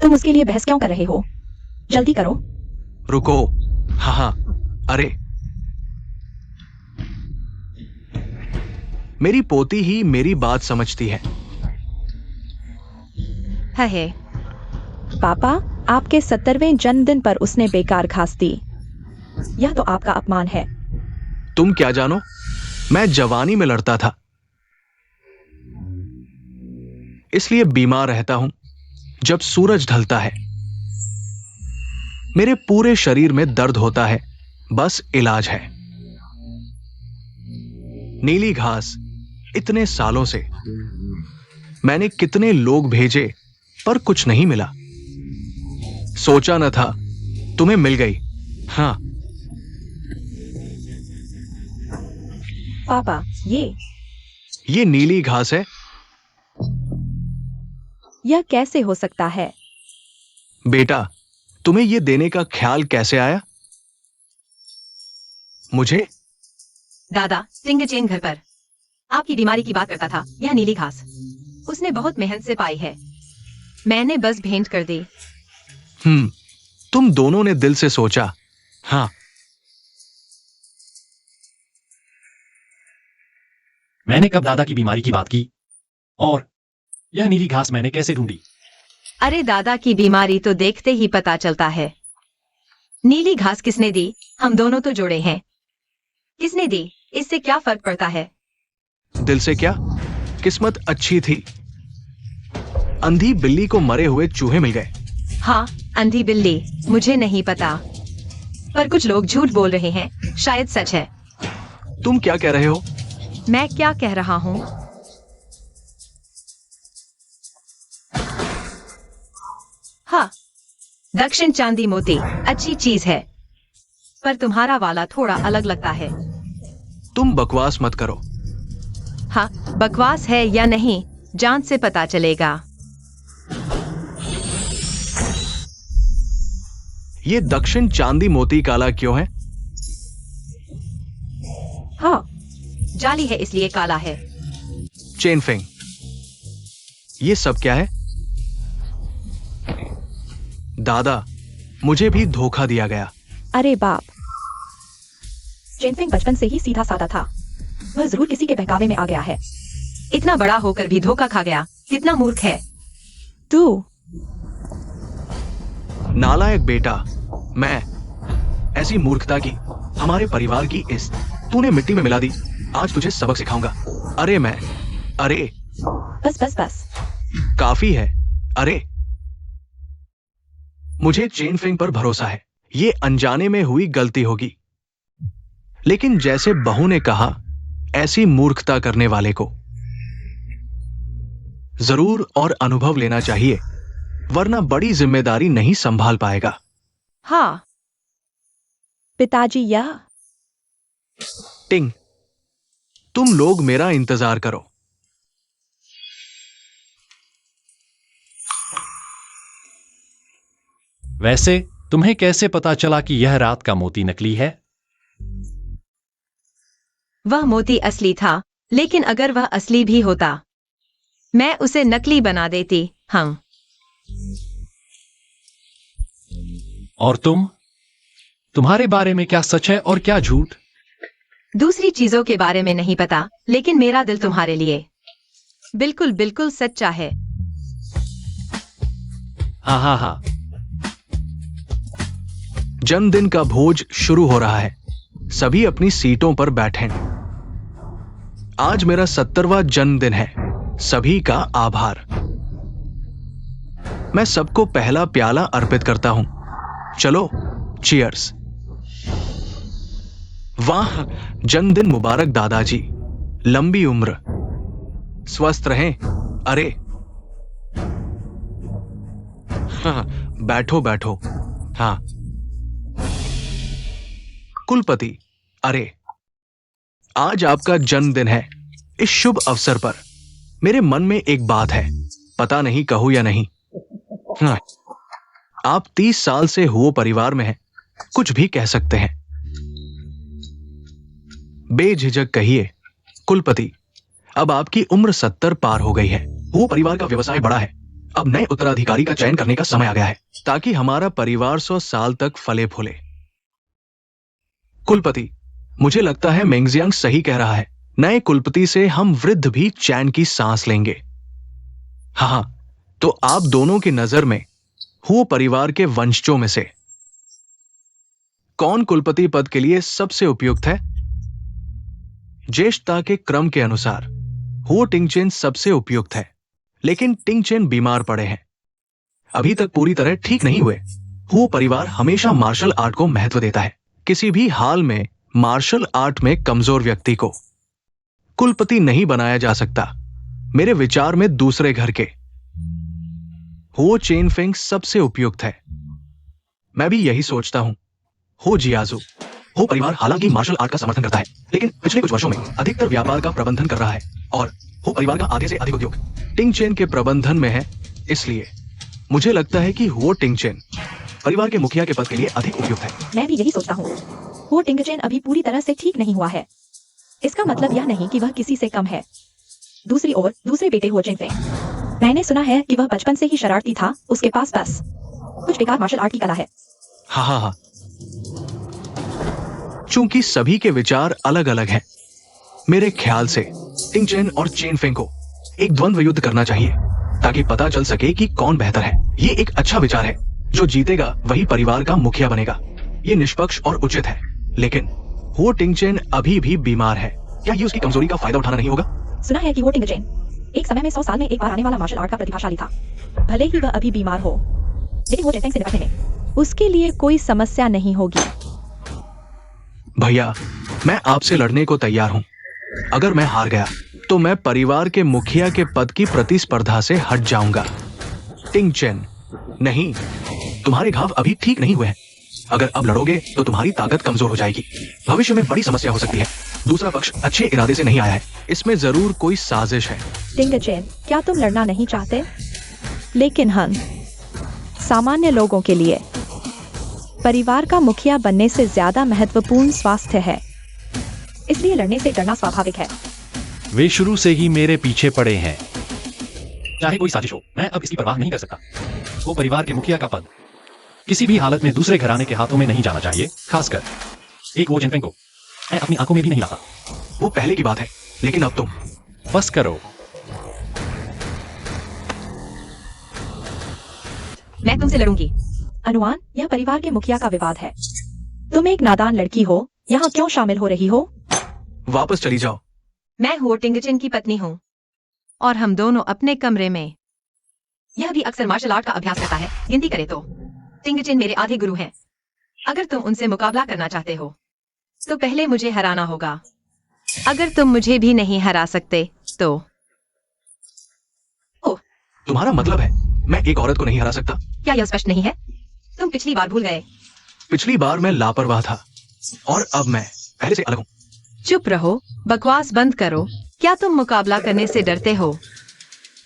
तुम उसके लिए बहस क्यों कर रहे हो? जल्दी करो। रुको। हाँ हाँ, अरे, मेरी पोती ही मेरी बात समझती है। है। पापा, आपके 70वें जन्मदिन पर उसने बेकार घास दी। यह तो आपका अपमान है। तुम क्या जानो, मैं जवानी में लड़ता था, इसलिए बीमार रहता हूं जब सूरज ढलता है। मेरे पूरे शरीर में दर्द होता है, बस इलाज है। नीली घास इतने सालों से। मैंने कितने लोग भेजे पर कुछ नहीं मिला। सोचा न था, तुम्हें मिल गई। हाँ, पापा, ये नीली घास है। यह कैसे हो सकता है? बेटा, तुम्हें ये देने का ख्याल कैसे आया? मुझे? दादा, टिंगचेन घर पर आपकी बीमारी की बात करता था। यह नीली घास उसने बहुत मेहनत से पाई है, मैंने बस भेंट कर दी। तुम दोनों ने दिल से सोचा। हाँ, मैंने कब दादा की बीमारी की बात की? और यह नीली घास मैंने कैसे ढूंढी? अरे दादा की बीमारी तो देखते ही पता चलता है। नीली घास किसने दी? हम दोनों तो जोड़े हैं। किसने दी, इससे क्या फर्क पड़ता है? दिल से क्या? किस्मत अच्छी थी। अंधी बिल्ली को मरे हुए चूहे मिल गए। हाँ, अंधी बिल्ली, मुझे नहीं पता, पर कुछ लोग झूठ बोल रहे हैं, शायद सच है। तुम क्या कह रहे हो? मैं क्या कह रहा हूँ? हाँ, दक्षिण चांदी मोती अच्छी चीज है, पर तुम्हारा वाला थोड़ा अलग लगता है। तुम बकवास मत करो। हाँ, बकवास है या नहीं, जांच से पता चलेगा। ये दक्षिण चांदी मोती काला क्यों है? हाँ, जाली है इसलिए काला है। चेनफेंग, ये सब क्या है? दादा, मुझे भी धोखा दिया गया। अरे बाप, चेनफेंग बचपन से ही सीधा साधा था। वह जरूर किसी के बहकावे में आ गया है। इतना बड़ा होकर भी धोखा खा गया, कितना मूर्ख है। तू नालायक बेटा, मैं ऐसी मूर्खता की, हमारे परिवार की इस तूने मिट्टी में मिला दी। आज तुझे सबक सिखाऊंगा। अरे बस काफी है। अरे, मुझे चेनफेंग पर भरोसा है, ये अनजाने में हुई गलती होगी। लेकिन जैसे बहू ने कहा, ऐसी मूर्खता करने वाले को जरूर और अनुभव लेना चाहिए, वरना बड़ी जिम्मेदारी नहीं संभाल पाएगा। हाँ पिताजी, यह टिंग, तुम लोग मेरा इंतजार करो। वैसे तुम्हें कैसे पता चला कि यह रात का मोती नकली है? वह मोती असली था, लेकिन अगर वह असली भी होता, मैं उसे नकली बना देती। हम और तुम्हारे बारे में क्या सच है और क्या झूठ? दूसरी चीजों के बारे में नहीं पता, लेकिन मेरा दिल तुम्हारे लिए बिल्कुल सच्चा है। हाँ। जन्मदिन का भोज शुरू हो रहा है। सभी अपनी सीटों पर बैठें। आज मेरा 70वां जन्मदिन है। सभी का आभार। मैं सबको पहला प्याला अर्पित करता हूं। चलो, चीयर्स। वाह, जन्मदिन मुबारक दादाजी। लंबी उम्र, स्वस्थ रहें। अरे हाँ, बैठो। हाँ, कुलपति, अरे आज आपका जन्मदिन है। इस शुभ अवसर पर मेरे मन में एक बात है, पता नहीं कहूं या नहीं। हाँ, आप 30 साल से हुओ परिवार में हैं, कुछ भी कह सकते हैं। बेझिझक कहिए कुलपति, अब आपकी उम्र 70 पार हो गई है। हुओ परिवार का व्यवसाय बड़ा है। अब नए उत्तराधिकारी का चयन करने का समय आ गया है, ताकि हमारा परिवार 100 साल तक फले फूले। कुलपति, मुझे लगता है मेंगजियांग सही कह रहा है। नए कुलपति से हम वृद्ध भी चैन की सांस लेंगे। हाँ, तो आप दोनों की नजर में हुओ परिवार के वंशजों में से कौन कुलपति पद के लिए सबसे उपयुक्त है? ज्येष्ठता के क्रम के अनुसार हुओ टिंगचेन सबसे उपयुक्त है, लेकिन टिंगचेन बीमार पड़े हैं, अभी तक पूरी तरह ठीक नहीं हुए। हुओ परिवार हमेशा मार्शल आर्ट को महत्व देता है। किसी भी हाल में मार्शल आर्ट में कमजोर व्यक्ति को कुलपति नहीं बनाया जा सकता। मेरे विचार में दूसरे घर के हो चेन फेंग सबसे उपयुक्त है। मैं भी यही सोचता हूं। हो जियाजू। हो परिवार हालांकि मार्शल आर्ट का समर्थन करता है, लेकिन पिछले कुछ वर्षों में अधिकतर व्यापार का प्रबंधन कर रहा है और हो परिवार का आधे से अधिक उद्योग टिंग चेन के प्रबंधन में है। इसलिए मुझे लगता है कि हो टिंग चेन परिवार के मुखिया के पद के लिए अधिक उपयुक्त है। मैं भी यही सोचता हूँ। वो टिंगचेन अभी पूरी तरह से ठीक नहीं हुआ है। इसका मतलब यह नहीं कि वह किसी से कम है। दूसरी ओर दूसरे बेटे हो जिनफेंग, मैंने सुना है कि वह बचपन से ही शरारती था। उसके पास बस कुछ बेकार मार्शल आर्ट की कला है। हाँ। चूंकि सभी के विचार अलग अलग हैं, मेरे ख्याल से टिंग चेन और चेन फेंग को एक द्वंद्व युद्ध करना चाहिए ताकि पता चल सके कि कौन बेहतर है। ये एक अच्छा विचार है। जो जीतेगा वही परिवार का मुखिया बनेगा। ये निष्पक्ष और उचित है। लेकिन हो टिंग चेन अभी भी बीमार है। क्या ये उसकी कमजोरी का फायदा उठाना नहीं होगा? सुना है कि वो टिंगचेन एक समय में 100 साल में एक बार आने वाला मार्शल आर्ट का प्रतिभाशाली था। भले ही वह अभी बीमार हो, लेकिन वो जिनफेंग से निपटने में उसके लिए कोई समस्या नहीं होगी। भैया, मैं आपसे लड़ने को तैयार हूं। अगर मैं हार गया तो मैं परिवार के मुखिया के पद की प्रतिस्पर्धा से हट जाऊंगा। टिंग चेन, नहीं, तुम्हारे घाव अभी ठीक नहीं हुए हैं। अगर अब लड़ोगे तो तुम्हारी ताकत कमजोर हो जाएगी। भविष्य में बड़ी समस्या हो सकती है। दूसरा पक्ष अच्छे इरादे से नहीं आया है। इसमें जरूर कोई साजिश है। टिंगचेन, क्या तुम लड़ना नहीं चाहते? लेकिन हम सामान्य लोगों के लिए परिवार का मुखिया बनने से ज्यादा महत्वपूर्ण स्वास्थ्य है। इसलिए लड़ने से डरना स्वाभाविक है। वे शुरू से ही मेरे पीछे पड़े हैं। चाहे कोई साजिश हो, मैं अब इसकी परवाह नहीं कर सकता। वो परिवार के मुखिया का पद किसी भी हालत में दूसरे घराने के हाथों में नहीं जाना चाहिए, खासकर एक वो जिनफेंग को मैं अपनी आंखों में भी नहीं लाता। वो पहले की बात है, लेकिन अब तुम बस करो। मैं तुमसे लड़ूंगी। अनुमान, यह परिवार के मुखिया का विवाद है। तुम एक नादान लड़की हो, यहाँ क्यों शामिल हो रही हो? वापस चली जाओ। मैं हो टिंगचेन की पत्नी हूँ और हम दोनों अपने कमरे में। यह भी अक्सर मार्शल आर्ट का अभ्यास करता है। गिनती करे तो टिंगचेन मेरे आधे गुरु हैं। अगर तुम उनसे मुकाबला करना चाहते हो तो पहले मुझे हराना होगा। अगर तुम मुझे भी नहीं हरा सकते तो तुम्हारा मतलब है मैं एक औरत को नहीं हरा सकता? क्या यह स्पष्ट नहीं है? तुम पिछली बार भूल गए। पिछली बार मैं लापरवाह था और अब मैं पहले से अलग हूँ। चुप रहो, बकवास बंद करो। क्या तुम मुकाबला करने से डरते हो?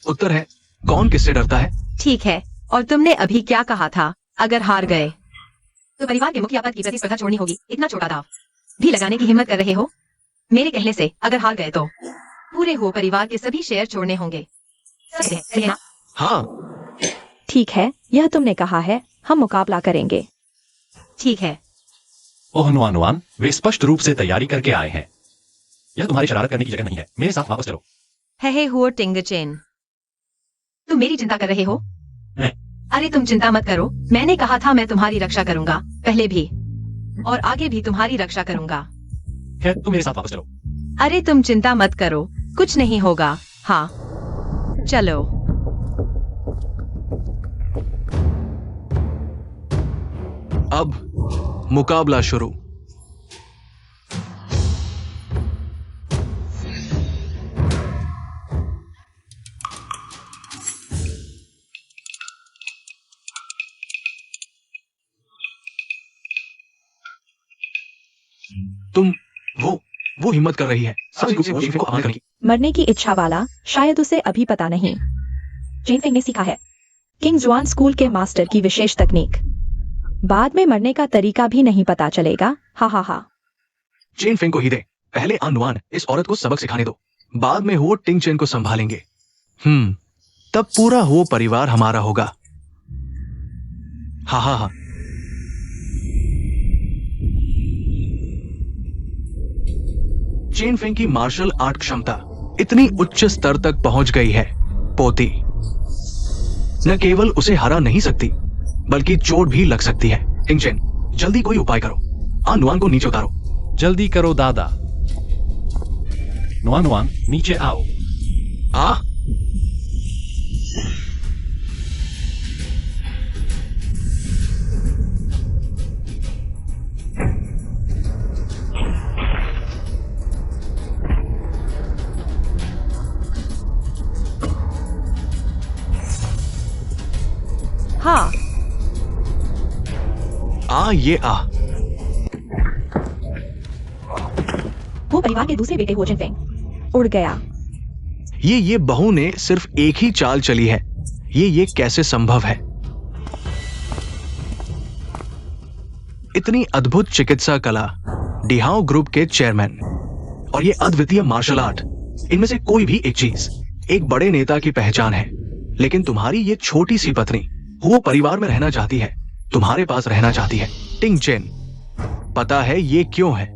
उत्तर है, कौन किससे डरता है? ठीक है, और तुमने अभी क्या कहा था? अगर हार गए तो परिवार के मुखिया पद की प्रतिस्पर्धा छोड़नी होगी। इतना छोटा दाव भी लगाने की हिम्मत कर रहे हो? मेरे कहने से अगर हार गए तो पूरे हो परिवार के सभी शेयर छोड़ने होंगे। सही है ना? हाँ। ठीक है, यह तुमने कहा है। हम मुकाबला करेंगे। ठीक है। ओह नुआन, वे स्पष्ट रूप से तैयारी करके आए हैं। यह तुम्हारी शरारत करने की जगह नहीं है। मेरे साथ वापस चलो। हे हुआ टिंगचेन, तुम मेरी चिंता कर रहे हो? नहीं। अरे तुम चिंता मत करो। मैंने कहा था मैं तुम्हारी रक्षा करूंगा, पहले भी और आगे भी तुम्हारी रक्षा करूंगा। खैर, तुम मेरे साथ वापस चलो। अरे तुम चिंता मत करो, कुछ नहीं होगा। हाँ, चलो। अब मुकाबला शुरू। तुम वो हिम्मत कर रही है सारी रूप से वो जिनफेंग को अपमान करने की। मरने की इच्छा वाला शायद उसे अभी पता नहीं। जिनफेंग ने सीखा है किंग जुआन स्कूल के मास्टर की विशेष तकनीक। बाद में मरने का तरीका भी नहीं पता चलेगा। हा हा हा। चेन फेंग को ही दे। पहले अनुमान इस औरत को सबक सिखाने दो, बाद में हो टिंग चेन को संभालेंगे। तब पूरा हो परिवार हमारा होगा। हा हा हा। चेन फेंग की मार्शल आर्ट क्षमता इतनी उच्च स्तर तक पहुंच गई है, पोती न केवल उसे हरा नहीं सकती बल्कि चोट भी लग सकती है। टिंग चेन, जल्दी कोई उपाय करो। नुआन को नीचे उतारो। जल्दी करो दादा। नुआन, नीचे आओ। आ हाँ, ये आ। वो परिवार के दूसरे बेटे हुओ जिनफेंग उड़ गया। ये बहू ने सिर्फ एक ही चाल चली है। ये कैसे संभव है? इतनी अद्भुत चिकित्सा कला, डिहाओ ग्रुप के चेयरमैन, और ये अद्वितीय मार्शल आर्ट, इनमें से कोई भी एक चीज एक बड़े नेता की पहचान है। लेकिन तुम्हारी ये छोटी सी पत्नी वो परिवार में रहना चाहती है, तुम्हारे पास रहना चाहती है। टिंग चेन, पता है ये क्यों है?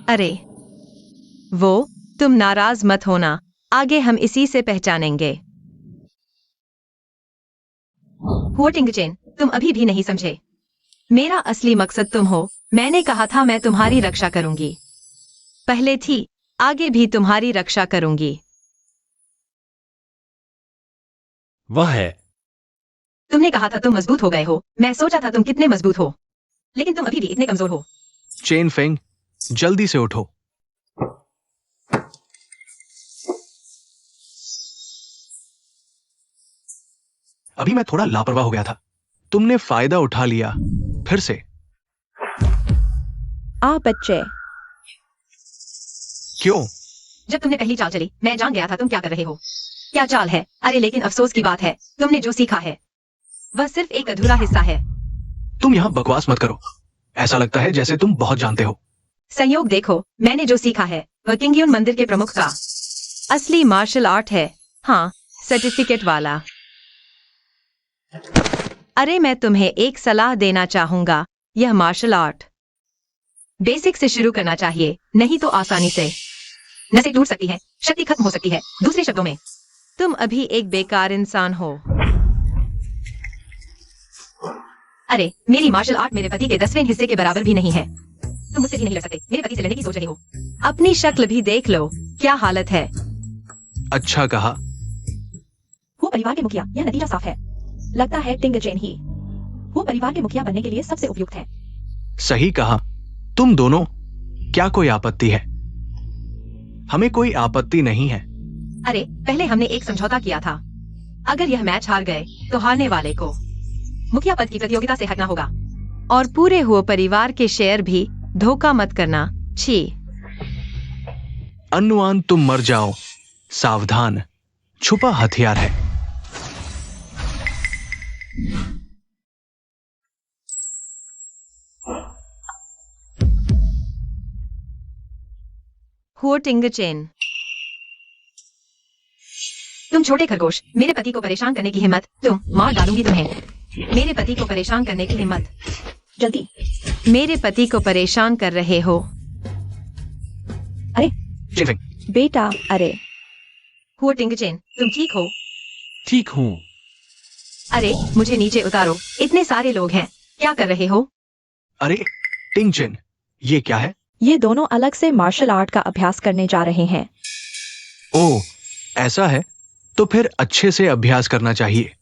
अरे वो, तुम नाराज मत होना, आगे हम इसी से पहचानेंगे। हुओ टिंगचेन, तुम अभी भी नहीं समझे। मेरा असली मकसद तुम हो। मैंने कहा था मैं तुम्हारी रक्षा करूंगी, पहले थी, आगे भी तुम्हारी रक्षा करूंगी। वह है। तुमने कहा था तुम मजबूत हो गए हो। मैं सोचा था तुम कितने मजबूत हो, लेकिन तुम अभी भी इतने कमजोर हो। चेन फेंग, जल्दी से उठो। अभी मैं थोड़ा लापरवाह हो गया था, तुमने फायदा उठा लिया फिर से। बच्चे, क्यों? जब तुमने पहली चाल चली, मैं जान गया था तुम क्या कर रहे हो। क्या चाल है? अरे लेकिन अफसोस की बात है, तुमने जो सीखा है वह सिर्फ एक अधूरा हिस्सा है। तुम यहां बकवास मत करो, ऐसा लगता है जैसे तुम बहुत जानते हो। संयोग देखो, मैंने जो सीखा है वह किंगयुन मंदिर के प्रमुख का असली मार्शल आर्ट है। हाँ, सर्टिफिकेट वाला। अरे मैं तुम्हें एक सलाह देना चाहूंगा, यह मार्शल आर्ट बेसिक से शुरू करना चाहिए, नहीं तो आसानी से नसें टूट सकती है, शक्ति खत्म हो सकती है। दूसरे शब्दों में, तुम अभी एक बेकार इंसान हो। अरे मेरी मार्शल आर्ट मेरे पति के 10वें हिस्से के बराबर भी नहीं है। तुम मुझसे भी नहीं लड़ सकते, मेरे पति से लड़ने की सोच रहे हो। अपनी शक्ल भी देख लो, क्या हालत है। अच्छा कहा। वो परिवार के मुखिया, यह नतीजा साफ है। लगता है टिंगचेन ही वो परिवार के मुखिया बनने के लिए सबसे उपयुक्त है। सही कहा। तुम दोनों, क्या कोई आपत्ति है? हमें कोई आपत्ति नहीं है। अरे पहले हमने एक समझौता किया था, अगर यह मैच हार गए तो हारने वाले को मुखिया पद की प्रतियोगिता से हटना होगा, और पूरे हुए परिवार के शेयर भी। धोखा मत करना। छी। अन्नुआन, तुम मर जाओ। सावधान, छुपा हथियार है। हुओ टिंगचेन, तुम छोटे खरगोश, मेरे पति को परेशान करने की हिम्मत, तुम, मार डालूंगी तुम्हें। मेरे पति को परेशान करने की हिम्मत। जल्दी। मेरे पति को परेशान कर रहे हो। अरे चेन फेंग, बेटा, अरे हुओ टिंगचेन, तुम ठीक हो? ठीक हूं। अरे मुझे नीचे उतारो, इतने सारे लोग हैं, क्या कर रहे हो? अरे टिंग चेन, ये क्या है? ये दोनों अलग से मार्शल आर्ट का अभ्यास करने जा रहे हैं। ओह, ऐसा है तो फिर अच्छे से अभ्यास करना चाहिए।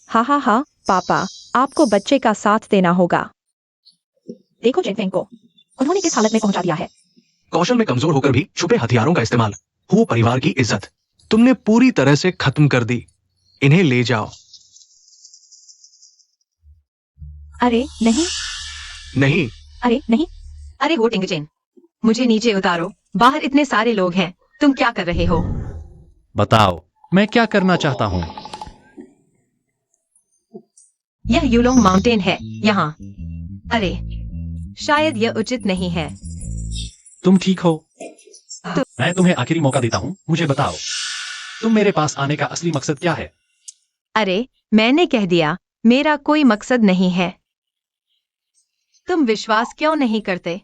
हाँ, पापा, आपको बच्चे का साथ देना होगा। देखो जिनफेंग को उन्होंने किस हालत में पहुंचा दिया है। कौशल में कमजोर होकर भी छुपे हथियारों का इस्तेमाल, वो परिवार की इज्जत तुमने पूरी तरह से खत्म कर दी। इन्हें ले जाओ। अरे नहीं, नहीं। अरे नहीं। अरे हुओ टिंगचेन, मुझे नीचे उतारो, बाहर इतने सारे लोग हैं, तुम क्या कर रहे हो? बताओ, मैं क्या करना चाहता हूं? यह यूलोंग माउंटेन है यहाँ। अरे शायद यह उचित नहीं है। तुम ठीक हो? मैं तुम्हें आखिरी मौका देता हूं, मुझे बताओ, तुम मेरे पास आने का असली मकसद क्या है? अरे मैंने कह दिया, मेरा कोई मकसद नहीं है। तुम विश्वास क्यों नहीं करते?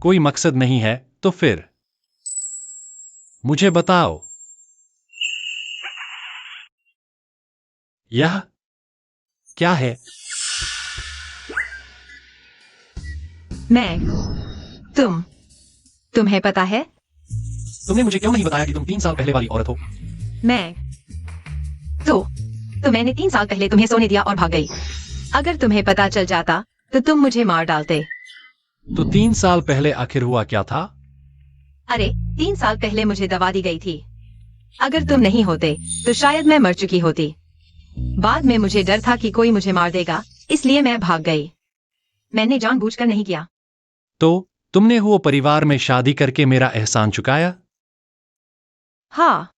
कोई मकसद नहीं है तो फिर मुझे बताओ। यह क्या है? मैं, तुम्हें पता है? तुमने मुझे क्यों नहीं बताया कि तुम 3 साल पहले वाली औरत हो? मैं तो मैंने 3 साल पहले तुम्हें सोने दिया और भाग गई। अगर तुम्हें पता चल जाता तो तुम मुझे मार डालते। तो 3 साल पहले आखिर हुआ क्या था? अरे 3 साल पहले मुझे दवा दी गई थी। अगर तुम नहीं होते तो शायद मैं मर चुकी होती। बाद में मुझे डर था कि कोई मुझे मार देगा, इसलिए मैं भाग गई। मैंने जानबूझकर नहीं किया। तो तुमने वो परिवार में शादी करके मेरा एहसान चुकाया? हाँ,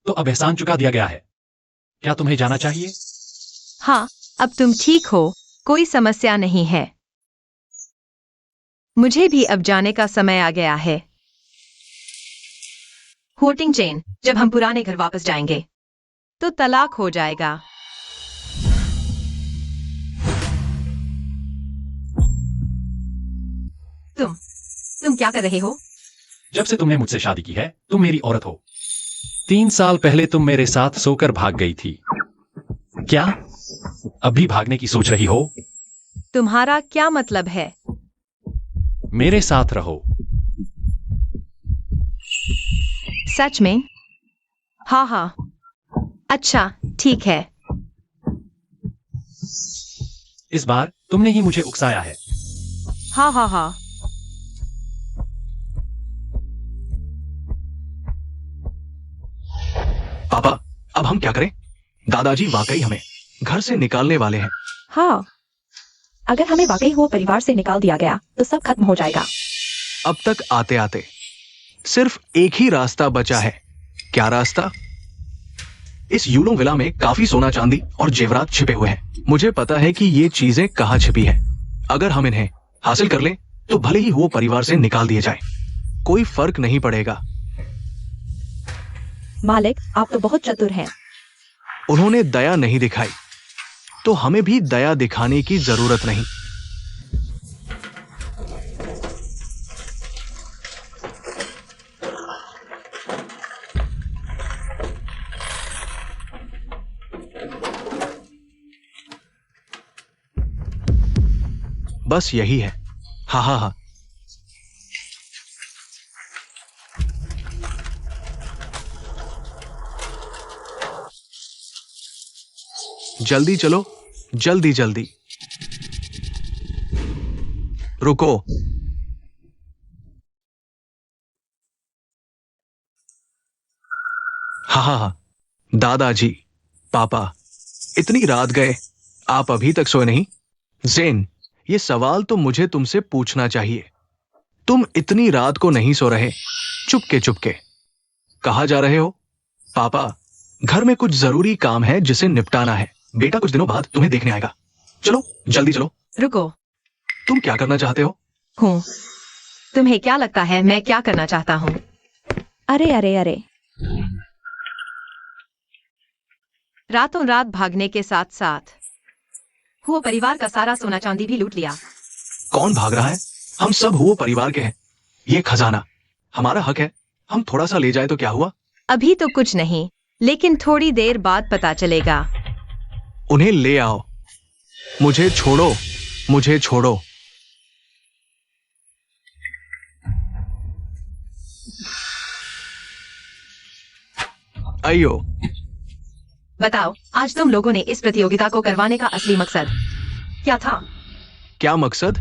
तो अब एहसान चुका दिया गया है। क्या तुम्हें जाना चाहिए? हाँ, अब तुम ठीक हो, कोई समस्या नहीं है। मुझे भी अब जाने का समय आ गया है। होटिंग चेन, जब हम पुराने घर वापस जाएंगे तो तलाक हो जाएगा। तुम क्या कर रहे हो? जब से तुमने मुझसे शादी की है तुम मेरी औरत हो। 3 साल पहले तुम मेरे साथ सोकर भाग गई थी। क्या अब भी भागने की सोच रही हो? तुम्हारा क्या मतलब है? मेरे साथ रहो। सच में? हाँ हाँ, अच्छा ठीक है। इस बार तुमने ही मुझे उकसाया है। हाँ हाँ हाँ। पापा, अब हम क्या करें? दादाजी वाकई हमें घर से निकालने वाले हैं। हाँ, अगर हमें वाकई वो परिवार से निकाल दिया गया तो सब खत्म हो जाएगा। अब तक आते आते सिर्फ एक ही रास्ता बचा है। क्या रास्ता? इस यूलोंग विला में काफी सोना चांदी और जेवरात छिपे हुए हैं। मुझे पता है कि ये चीजें कहाँ छिपी हैं। अगर हम इन्हें हासिल कर लें तो भले ही वो परिवार से निकाल दिए जाए, कोई फर्क नहीं पड़ेगा। मालिक, आप तो बहुत चतुर हैं। उन्होंने दया नहीं दिखाई तो हमें भी दया दिखाने की जरूरत नहीं। बस यही है। हाँ हाँ हाँ। जल्दी चलो, जल्दी जल्दी। रुको। हाँ हाँ हाँ। दादाजी, पापा, इतनी रात गए, आप अभी तक सोए नहीं? जेन, ये सवाल तो मुझे तुमसे पूछना चाहिए। तुम इतनी रात को नहीं सो रहे, चुपके चुपके कहाँ जा रहे हो? पापा, घर में कुछ जरूरी काम है जिसे निपटाना है। बेटा कुछ दिनों बाद तुम्हें देखने आएगा। चलो जल्दी चलो। रुको। तुम क्या करना चाहते हो? हूँ। तुम्हें क्या लगता है मैं क्या करना चाहता हूँ? अरे अरे अरे, रातों रात भागने के साथ साथ वो परिवार का सारा सोना चांदी भी लूट लिया। कौन भाग रहा है? हम सब हुओ परिवार के हैं। ये खजाना हमारा हक है। हम थोड़ा सा ले जाए तो क्या हुआ? अभी तो कुछ नहीं, लेकिन थोड़ी देर बाद पता चलेगा। उन्हें ले आओ। मुझे छोड़ो, मुझे छोड़ो। आइयो। बताओ, आज तुम लोगों ने इस प्रतियोगिता को करवाने का असली मकसद क्या था? क्या मकसद?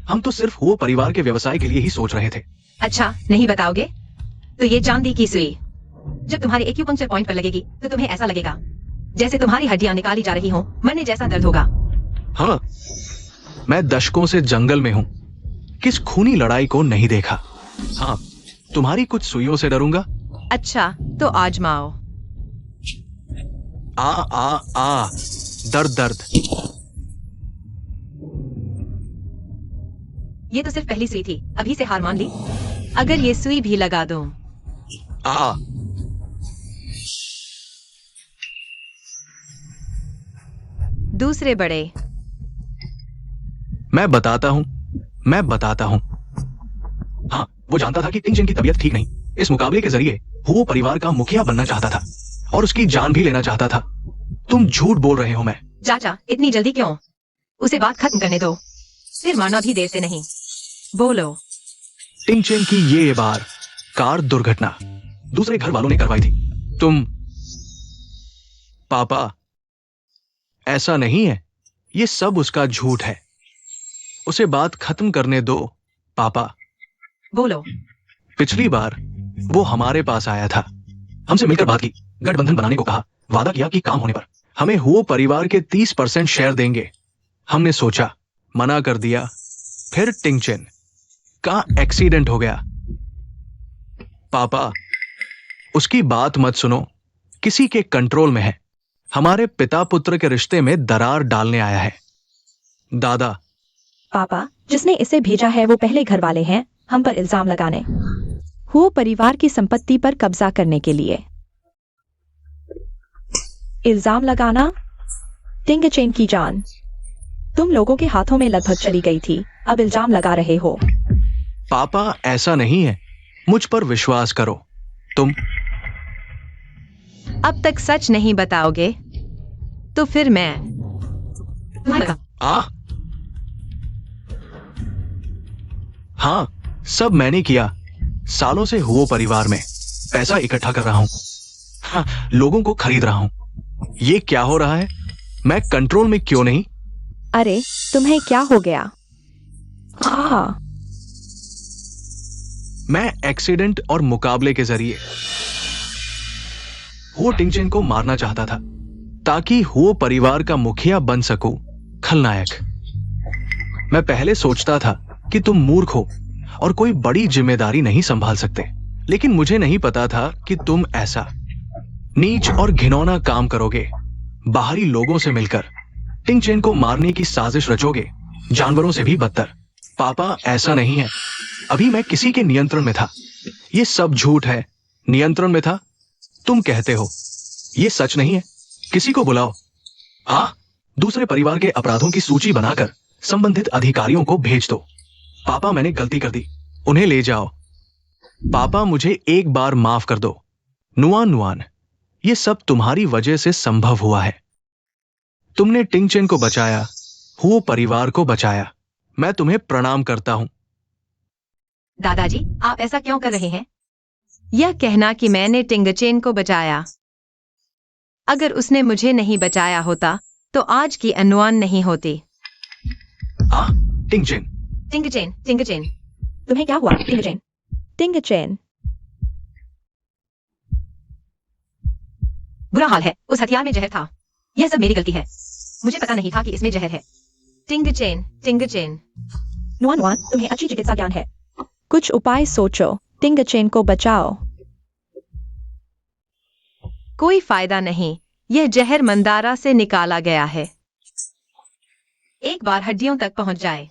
हम तो सिर्फ वो परिवार के व्यवसाय के लिए ही सोच रहे थे। अच्छा, नहीं बताओगे? तो ये चांदी की सुई जब तुम्हारे एक्यूपंक्चर पॉइंट पर लगेगी तो तुम्हें ऐसा लगेगा जैसे तुम्हारी हड्डियां निकाली जा रही हों, मरने जैसा दर्द होगा। हाँ, मैं दशकों से जंगल में हूं, किस खूनी लड़ाई को नहीं देखा। हाँ, तुम्हारी कुछ सुइयों से डरूंगा। अच्छा, तो आजमाओ। आ आ आ, दर्द दर्द। ये तो सिर्फ पहली सुई थी, अभी से हार मान ली? अगर ये सुई भी लगा दूं? आ। दूसरे बड़े। मैं बताता हूं, मैं बताता हूं। हाँ, वो जानता था कि टिंगजिन की तबीयत ठीक नहीं। इस मुकाबले के जरिए वो परिवार का मुखिया बनना चाहता था और उसकी जान भी लेना चाहता था। तुम झूठ बोल रहे हो। मैं चाचा, इतनी जल्दी क्यों? उसे बात खत्म करने दो, फिर मारना भी देर से नहीं। बोलो। टिंगचेन की ये बार कार दुर्घटना दूसरे घर वालों ने करवाई थी। तुम पापा, ऐसा नहीं है, ये सब उसका झूठ है। उसे बात खत्म करने दो पापा। बोलो। पिछली बार वो हमारे पास आया था, हमसे मिलकर बात की, गठबंधन बनाने को कहा, वादा किया कि काम होने पर हमें हुओ परिवार के 30% शेयर देंगे। हमने सोचा, मना कर दिया। फिर टिंगचेन का एक्सीडेंट हो गया। पापा, उसकी बात मत सुनो, किसी के कंट्रोल में है। हमारे पिता पुत्र के रिश्ते में दरार डालने आया है। दादा, पापा, जिसने इसे भेजा है वो पहले घर वाले हैं, हम पर इल्जाम लगाने, वो परिवार की संपत्ति पर कब्जा करने के लिए। इल्जाम लगाना? टिंगचेन की जान तुम लोगों के हाथों में लगभग चली गई थी, अब इल्जाम लगा रहे हो। पापा ऐसा नहीं है, मुझ पर विश्वास करो। तुम अब तक सच नहीं बताओगे तो फिर मैं आ हाँ, सब मैंने किया। सालों से हुओ परिवार में पैसा इकट्ठा कर रहा हूं, हाँ, लोगों को खरीद रहा हूं। ये क्या हो रहा है? मैं कंट्रोल में क्यों नहीं? अरे तुम्हें क्या हो गया? हाँ, मैं एक्सीडेंट और मुकाबले के जरिए हुओ टिंगचेन को मारना चाहता था ताकि हुओ परिवार का मुखिया बन सकूं, खलनायक। मैं पहले सोचता था कि तुम मूर्ख हो और कोई बड़ी जिम्मेदारी नहीं संभाल सकते, लेकिन मुझे नहीं पता था कि तुम ऐसा नीच और घिनौना काम करोगे। बाहरी लोगों से मिलकर टिंगचेन को मारने की साजिश रचोगे, जानवरों से भी बदतर। पापा ऐसा नहीं है, अभी मैं किसी के नियंत्रण में था। ये सब झूठ है। नियंत्रण में था तुम कहते हो, ये सच नहीं है। किसी को बुलाओ। दूसरे परिवार के अपराधों की सूची बनाकर संबंधित अधिकारियों को भेज दो। पापा मैंने गलती कर दी, उन्हें ले जाओ। पापा मुझे एक बार माफ कर दो। नुआन नुआन, ये सब तुम्हारी वजह से संभव हुआ है। तुमने टिंगचेन को बचाया, हुओ परिवार को बचाया। मैं तुम्हें प्रणाम करता हूं। दादाजी, आप ऐसा क्यों कर रहे हैं? यह कहना कि मैंने टिंगचेन को बचाया, अगर उसने मुझे नहीं बचाया होता तो आज की अनुआन नहीं होती। टिंगचेन, टिंगचेन, टिंगचेन, तुम्हें क्या हुआ टिंगचेन? टिंगचेन, बुरा हाल है, उस हथियार में जहर था। यह सब मेरी गलती है, मुझे पता नहीं था कि इसमें जहर है। टिंगचेन, टिंगचेन, नुआन नुआन, तुम्हें अच्छी चिकित्सा ज्ञान है, कुछ उपाय सोचो, टिंगचेन को बचाओ। कोई फायदा नहीं, यह जहर मंदारा से निकाला गया है। एक बार हड्डियों तक पहुंच जाए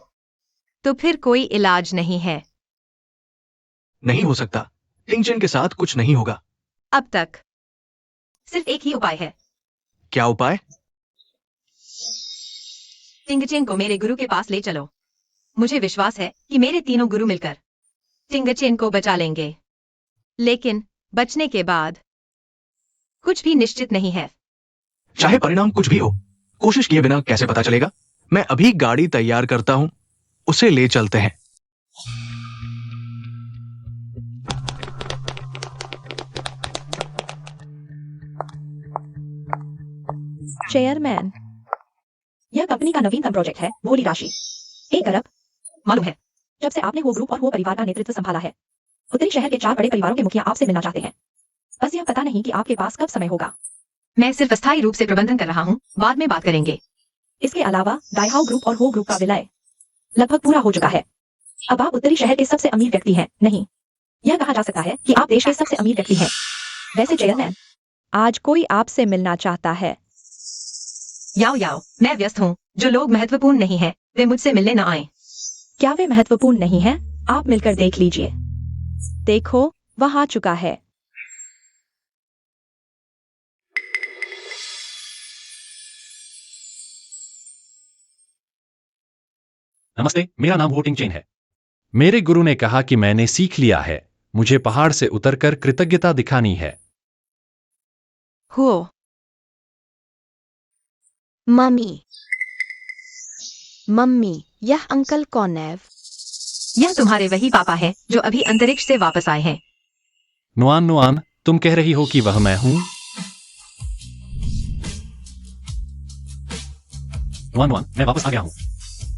तो फिर कोई इलाज नहीं है। नहीं हो सकता, टिंगचेन के साथ कुछ नहीं होगा। अब तक सिर्फ एक ही उपाय है। क्या उपाय? टिंगचेन को मेरे गुरु के पास ले चलो। मुझे विश्वास है कि मेरे तीनों गुरु मिलकर टिंगचेन को बचा लेंगे, लेकिन बचने के बाद कुछ भी निश्चित नहीं है। चाहे परिणाम कुछ भी हो, कोशिश किए बिना कैसे पता चलेगा? मैं अभी गाड़ी तैयार करता हूं, उसे ले चलते हैं। चेयरमैन, यह कंपनी का नवीनतम प्रोजेक्ट है। बोली राशि 1 अरब। मालूम है, जब से आपने वो ग्रुप और वो परिवार का नेतृत्व संभाला है, उत्तरी शहर के 4 बड़े परिवारों के मुखिया आपसे मिलना चाहते हैं। बस यह पता नहीं कि आपके पास कब समय होगा। मैं सिर्फ अस्थायी रूप से प्रबंधन कर रहा हूँ, बाद में बात करेंगे। इसके अलावा डाइहाउ ग्रुप और हो ग्रुप का विलय लगभग पूरा हो चुका है। अब आप उत्तरी शहर के सबसे अमीर व्यक्ति हैं। नहीं, यह कहा जा सकता है कि आप देश के सबसे अमीर व्यक्ति हैं। वैसे चेयरमैन, आज कोई आपसे मिलना चाहता है। याओ याओ, मैं व्यस्त हूँ। जो लोग महत्वपूर्ण नहीं है वे मुझसे मिलने न आए। क्या वे महत्वपूर्ण नहीं है? आप मिलकर देख लीजिए। देखो, वह आ चुका है। नमस्ते, मेरा नाम हुओ टिंगचेन है। मेरे गुरु ने कहा कि मैंने सीख लिया है, मुझे पहाड़ से उतरकर कृतज्ञता दिखानी है। हुओ, मम्मी, मम्मी, यह अंकल कौनेव। यह तुम्हारे वही पापा है जो अभी अंतरिक्ष से वापस आए हैं। नुआन नुआन, तुम कह रही हो कि वह मैं हूं? नुआन नुआन, मैं वापस आ गया हूं।